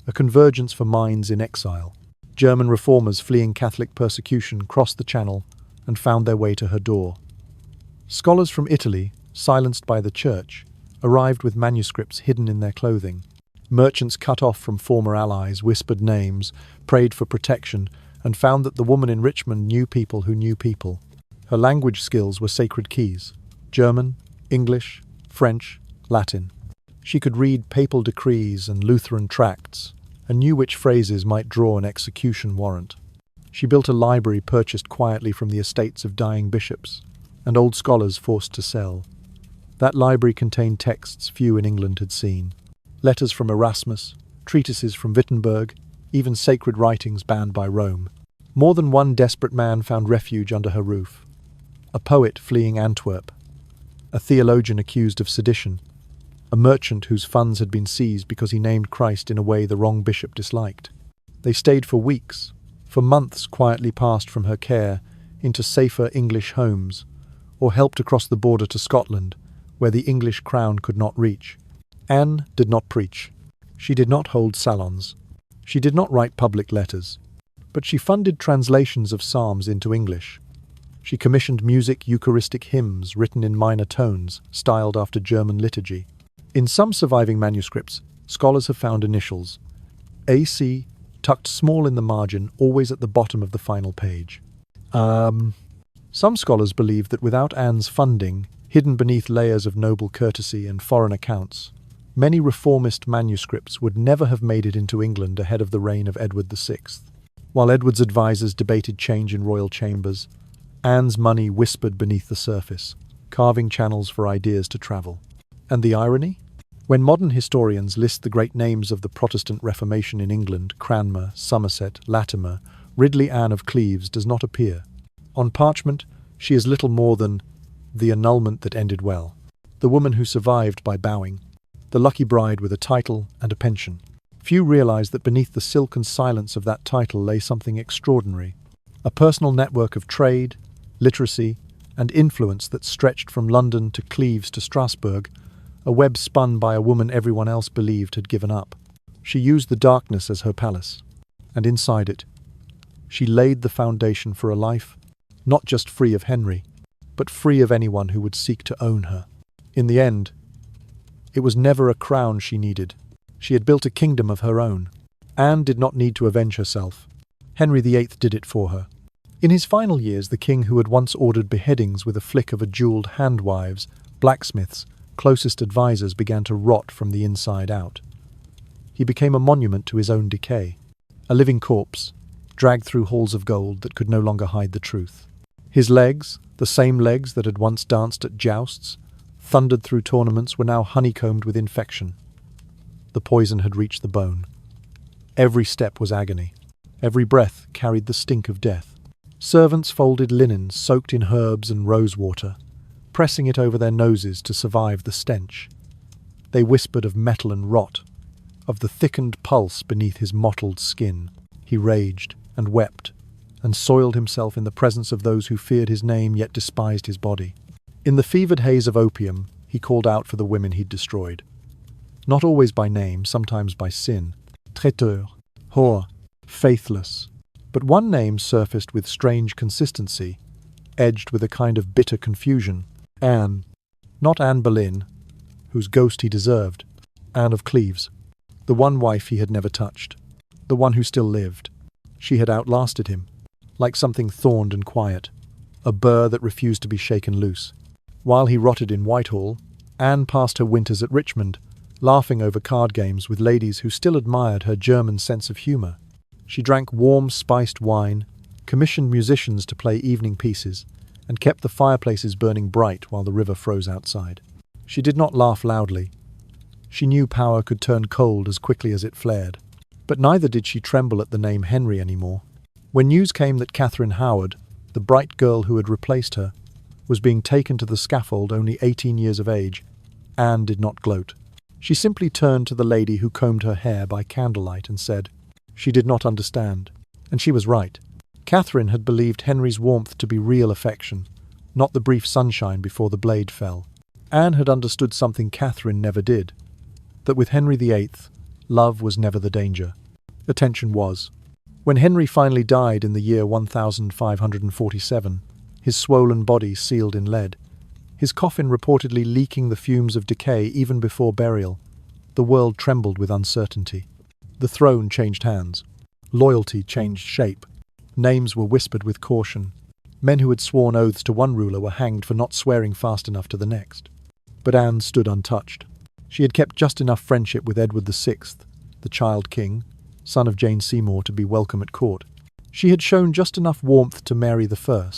a convergence for minds in exile. German reformers fleeing Catholic persecution crossed the Channel and found their way to her door. Scholars from Italy, silenced by the church, arrived with manuscripts hidden in their clothing. Merchants cut off from former allies whispered names, prayed for protection, and found that the woman in Richmond knew people who knew people. Her language skills were sacred keys: German, English, French, Latin. She could read papal decrees and Lutheran tracts, and knew which phrases might draw an execution warrant. She built a library purchased quietly from the estates of dying bishops, and old scholars forced to sell. That library contained texts few in England had seen. Letters from Erasmus, treatises from Wittenberg, even sacred writings banned by Rome. More than one desperate man found refuge under her roof. A poet fleeing Antwerp, a theologian accused of sedition, a merchant whose funds had been seized because he named Christ in a way the wrong bishop disliked. They stayed for weeks, for months quietly passed from her care into safer English homes, or helped across the border to Scotland, where the English crown could not reach. Anne did not preach. She did not hold salons. She did not write public letters. But she funded translations of psalms into English. She commissioned music Eucharistic hymns written in minor tones, styled after German liturgy. In some surviving manuscripts, scholars have found initials. AC, tucked small in the margin, always at the bottom of the final page. Some scholars believe that without Anne's funding, hidden beneath layers of noble courtesy and foreign accounts, Many reformist manuscripts would never have made it into England ahead of the reign of Edward VI. While Edward's advisors debated change in royal chambers, Anne's money whispered beneath the surface, carving channels for ideas to travel. And the irony? When modern historians list the great names of the Protestant Reformation in England, Cranmer, Somerset, Latimer, Ridley Anne of Cleves does not appear. On parchment, she is little more than the annulment that ended well, the woman who survived by bowing, the lucky bride with a title and a pension. Few realize that beneath the silken silence of that title lay something extraordinary, a personal network of trade, literacy, and influence that stretched from London to Cleves to Strasbourg, a web spun by a woman everyone else believed had given up. She used the darkness as her palace, and inside it, she laid the foundation for a life not just free of Henry, but free of anyone who would seek to own her. In the end, it was never a crown she needed. She had built a kingdom of her own. Anne did not need to avenge herself. Henry VIII did it for her. In his final years, the king who had once ordered beheadings with a flick of a jewelled handwives, blacksmiths, closest advisers began to rot from the inside out. He became a monument to his own decay, a living corpse, dragged through halls of gold that could no longer hide the truth. His legs, the same legs that had once danced at jousts, thundered through tournaments, were now honeycombed with infection. The poison had reached the bone. Every step was agony. Every breath carried the stink of death. Servants folded linen soaked in herbs and rosewater, pressing it over their noses to survive the stench. They whispered of metal and rot, of the thickened pulse beneath his mottled skin. He raged and wept, and soiled himself in the presence of those who feared his name yet despised his body. In the fevered haze of opium, he called out for the women he'd destroyed. Not always by name, sometimes by sin. Traiteur, whore, faithless. But one name surfaced with strange consistency, edged with a kind of bitter confusion. Anne. Not Anne Boleyn, whose ghost he deserved. Anne of Cleves. The one wife he had never touched. The one who still lived. She had outlasted him, like something thorned and quiet, a burr that refused to be shaken loose. While he rotted in Whitehall, Anne passed her winters at Richmond, laughing over card games with ladies who still admired her German sense of humour. She drank warm, spiced wine, commissioned musicians to play evening pieces, and kept the fireplaces burning bright while the river froze outside. She did not laugh loudly. She knew power could turn cold as quickly as it flared. But neither did she tremble at the name Henry anymore. When news came that Catherine Howard, the bright girl who had replaced her, was being taken to the scaffold only 18 years of age, Anne did not gloat. She simply turned to the lady who combed her hair by candlelight and said, she did not understand. And she was right. Catherine had believed Henry's warmth to be real affection, not the brief sunshine before the blade fell. Anne had understood something Catherine never did, that with Henry VIII, love was never the danger. Attention was. When Henry finally died in the year 1547, his swollen body sealed in lead, his coffin reportedly leaking the fumes of decay even before burial, the world trembled with uncertainty. The throne changed hands. Loyalty changed shape. Names were whispered with caution. Men who had sworn oaths to one ruler were hanged for not swearing fast enough to the next. But Anne stood untouched. She had kept just enough friendship with Edward VI, the child king, son of Jane Seymour, to be welcome at court. She had shown just enough warmth to Mary I,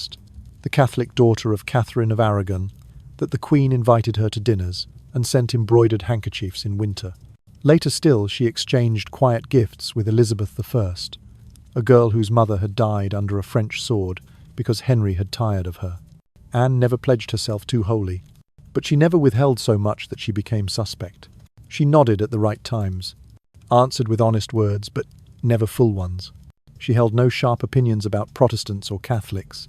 the Catholic daughter of Catherine of Aragon, that the Queen invited her to dinners and sent embroidered handkerchiefs in winter. Later still, she exchanged quiet gifts with Elizabeth I, a girl whose mother had died under a French sword because Henry had tired of her. Anne never pledged herself too wholly, but she never withheld so much that she became suspect. She nodded at the right times, answered with honest words, but never full ones. She held no sharp opinions about Protestants or Catholics.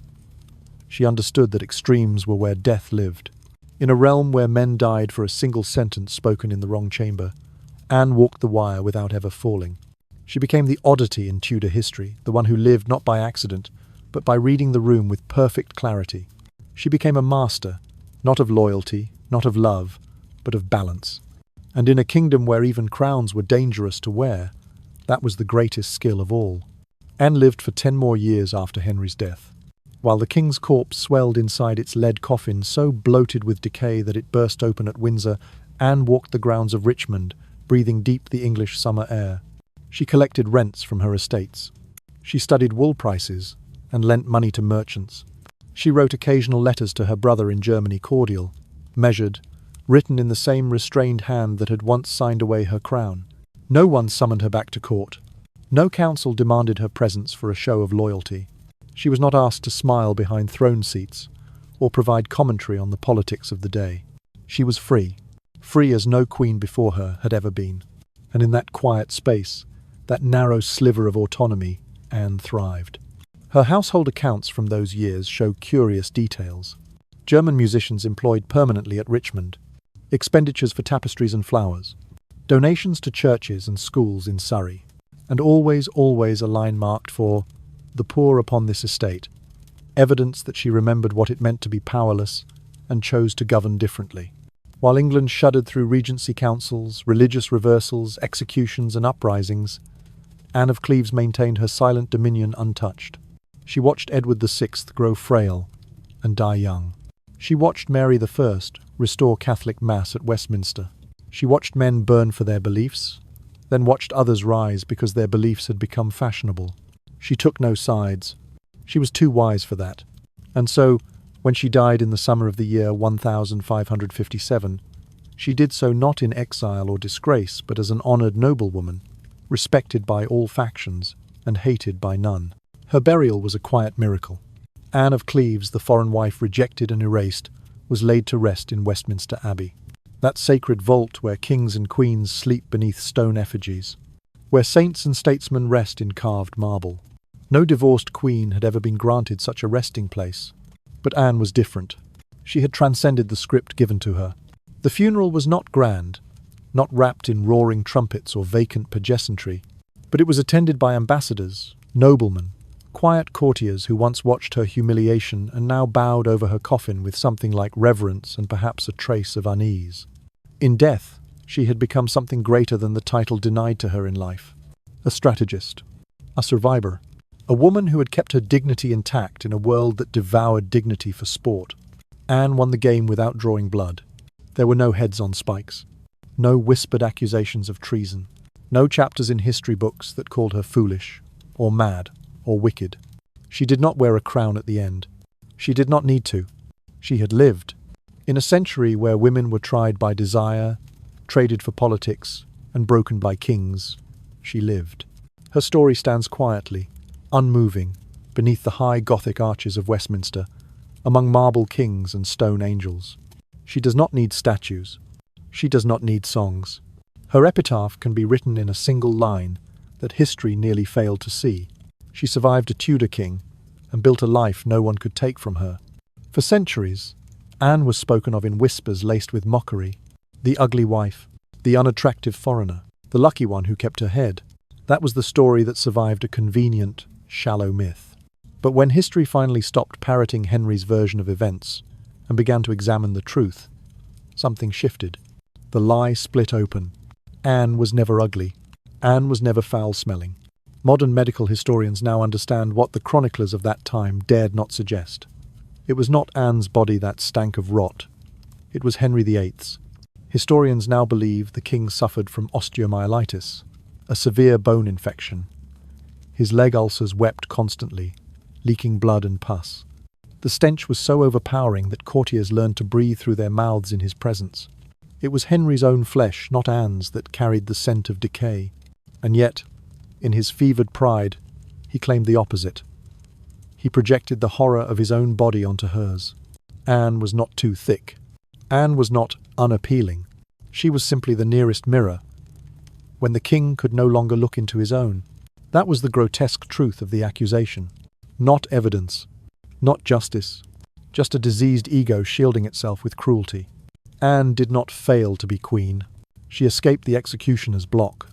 She understood that extremes were where death lived. In a realm where men died for a single sentence spoken in the wrong chamber, Anne walked the wire without ever falling. She became the oddity in Tudor history, the one who lived not by accident, but by reading the room with perfect clarity. She became a master, not of loyalty, not of love, but of balance. And in a kingdom where even crowns were dangerous to wear, that was the greatest skill of all. Anne lived for 10 more years after Henry's death. while the king's corpse swelled inside its lead coffin so bloated with decay that it burst open at Windsor, Anne walked the grounds of Richmond, breathing deep the English summer air. She collected rents from her estates. She studied wool prices and lent money to merchants. She wrote occasional letters to her brother in Germany, cordial, measured, written in the same restrained hand that had once signed away her crown. No one summoned her back to court. No council demanded her presence for a show of loyalty. She was not asked to smile behind throne seats or provide commentary on the politics of the day. She was free, free as no queen before her had ever been. And in that quiet space, that narrow sliver of autonomy, Anne thrived. Her household accounts from those years show curious details. German musicians employed permanently at Richmond, expenditures for tapestries and flowers, donations to churches and schools in Surrey, and always a line marked for the poor upon this estate, evidence that she remembered what it meant to be powerless and chose to govern differently. While England shuddered through regency councils, religious reversals, executions and uprisings, Anne of Cleves maintained her silent dominion untouched. She watched Edward VI grow frail and die young. She watched Mary I restore Catholic Mass at Westminster. She watched men burn for their beliefs, then watched others rise because their beliefs had become fashionable. She took no sides. She was too wise for that. And so, when she died in the summer of the year 1557, she did so not in exile or disgrace, but as an honoured noblewoman, respected by all factions and hated by none. Her burial was a quiet miracle. Anne of Cleves, the foreign wife rejected and erased, was laid to rest in Westminster Abbey, that sacred vault where kings and queens sleep beneath stone effigies, where saints and statesmen rest in carved marble. No divorced queen had ever been granted such a resting place. But Anne was different. She had transcended the script given to her. The funeral was not grand, not wrapped in roaring trumpets or vacant pageantry, but it was attended by ambassadors, noblemen, quiet courtiers who once watched her humiliation and now bowed over her coffin with something like reverence and perhaps a trace of unease. In death, she had become something greater than the title denied to her in life. A strategist, a survivor, a woman who had kept her dignity intact in a world that devoured dignity for sport. Anne won the game without drawing blood. There were no heads on spikes, no whispered accusations of treason, no chapters in history books that called her foolish, or mad, or wicked. She did not wear a crown at the end. She did not need to. She had lived. In a century where women were tried by desire, traded for politics, and broken by kings, she lived. Her story stands quietly, unmoving, beneath the high Gothic arches of Westminster, among marble kings and stone angels. She does not need statues. She does not need songs. Her epitaph can be written in a single line that history nearly failed to see. She survived a Tudor king and built a life no one could take from her. For centuries, Anne was spoken of in whispers laced with mockery. The ugly wife, the unattractive foreigner, the lucky one who kept her head. That was the story that survived a convenient, shallow myth. But when history finally stopped parroting Henry's version of events and began to examine the truth, something shifted. The lie split open. Anne was never ugly. Anne was never foul-smelling. Modern medical historians now understand what the chroniclers of that time dared not suggest. It was not Anne's body that stank of rot. It was Henry VIII's. Historians now believe the king suffered from osteomyelitis, a severe bone infection. His leg ulcers wept constantly, leaking blood and pus. The stench was so overpowering that courtiers learned to breathe through their mouths in his presence. It was Henry's own flesh, not Anne's, that carried the scent of decay. And yet, in his fevered pride, he claimed the opposite. He projected the horror of his own body onto hers. Anne was not too thick. Anne was not unappealing. She was simply the nearest mirror, when the king could no longer look into his own. That was the grotesque truth of the accusation. Not evidence, not justice, just a diseased ego shielding itself with cruelty. Anne did not fail to be queen. She escaped the executioner's block.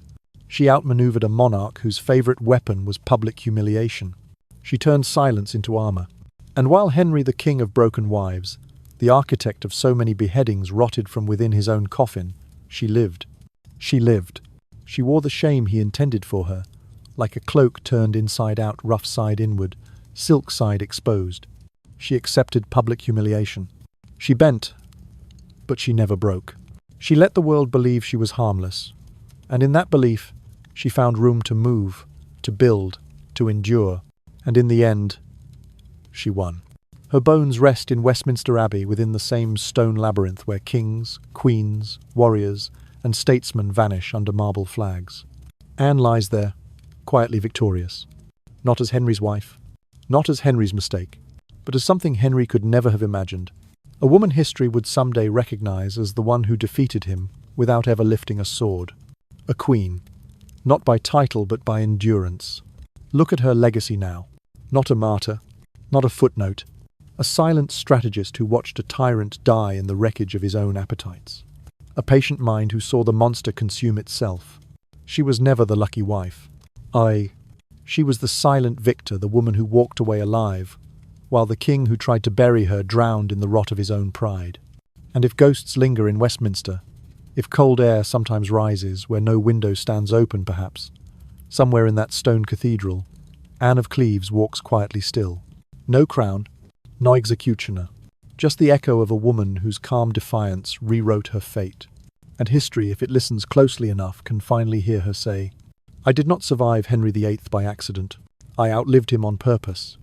She outmaneuvered a monarch whose favourite weapon was public humiliation. She turned silence into armour. And while Henry, the king of broken wives, the architect of so many beheadings, rotted from within his own coffin, she lived. She lived. She wore the shame he intended for her, like a cloak turned inside out, rough side inward, silk side exposed. She accepted public humiliation. She bent, but she never broke. She let the world believe she was harmless, and in that belief, she found room to move, to build, to endure, and in the end, she won. Her bones rest in Westminster Abbey within the same stone labyrinth where kings, queens, warriors, and statesmen vanish under marble flags. Anne lies there, quietly victorious. Not as Henry's wife, not as Henry's mistake, but as something Henry could never have imagined. A woman history would someday recognize as the one who defeated him without ever lifting a sword. A queen, not by title but by endurance. Look at her legacy now. Not a martyr, not a footnote, a silent strategist who watched a tyrant die in the wreckage of his own appetites. A patient mind who saw the monster consume itself. She was never the lucky wife. She was the silent victor, the woman who walked away alive, while the king who tried to bury her drowned in the rot of his own pride. And if ghosts linger in Westminster, if cold air sometimes rises where no window stands open perhaps, somewhere in that stone cathedral, Anne of Cleves walks quietly still. No crown, no executioner, just the echo of a woman whose calm defiance rewrote her fate. And history, if it listens closely enough, can finally hear her say, "I did not survive Henry VIII by accident. I outlived him on purpose.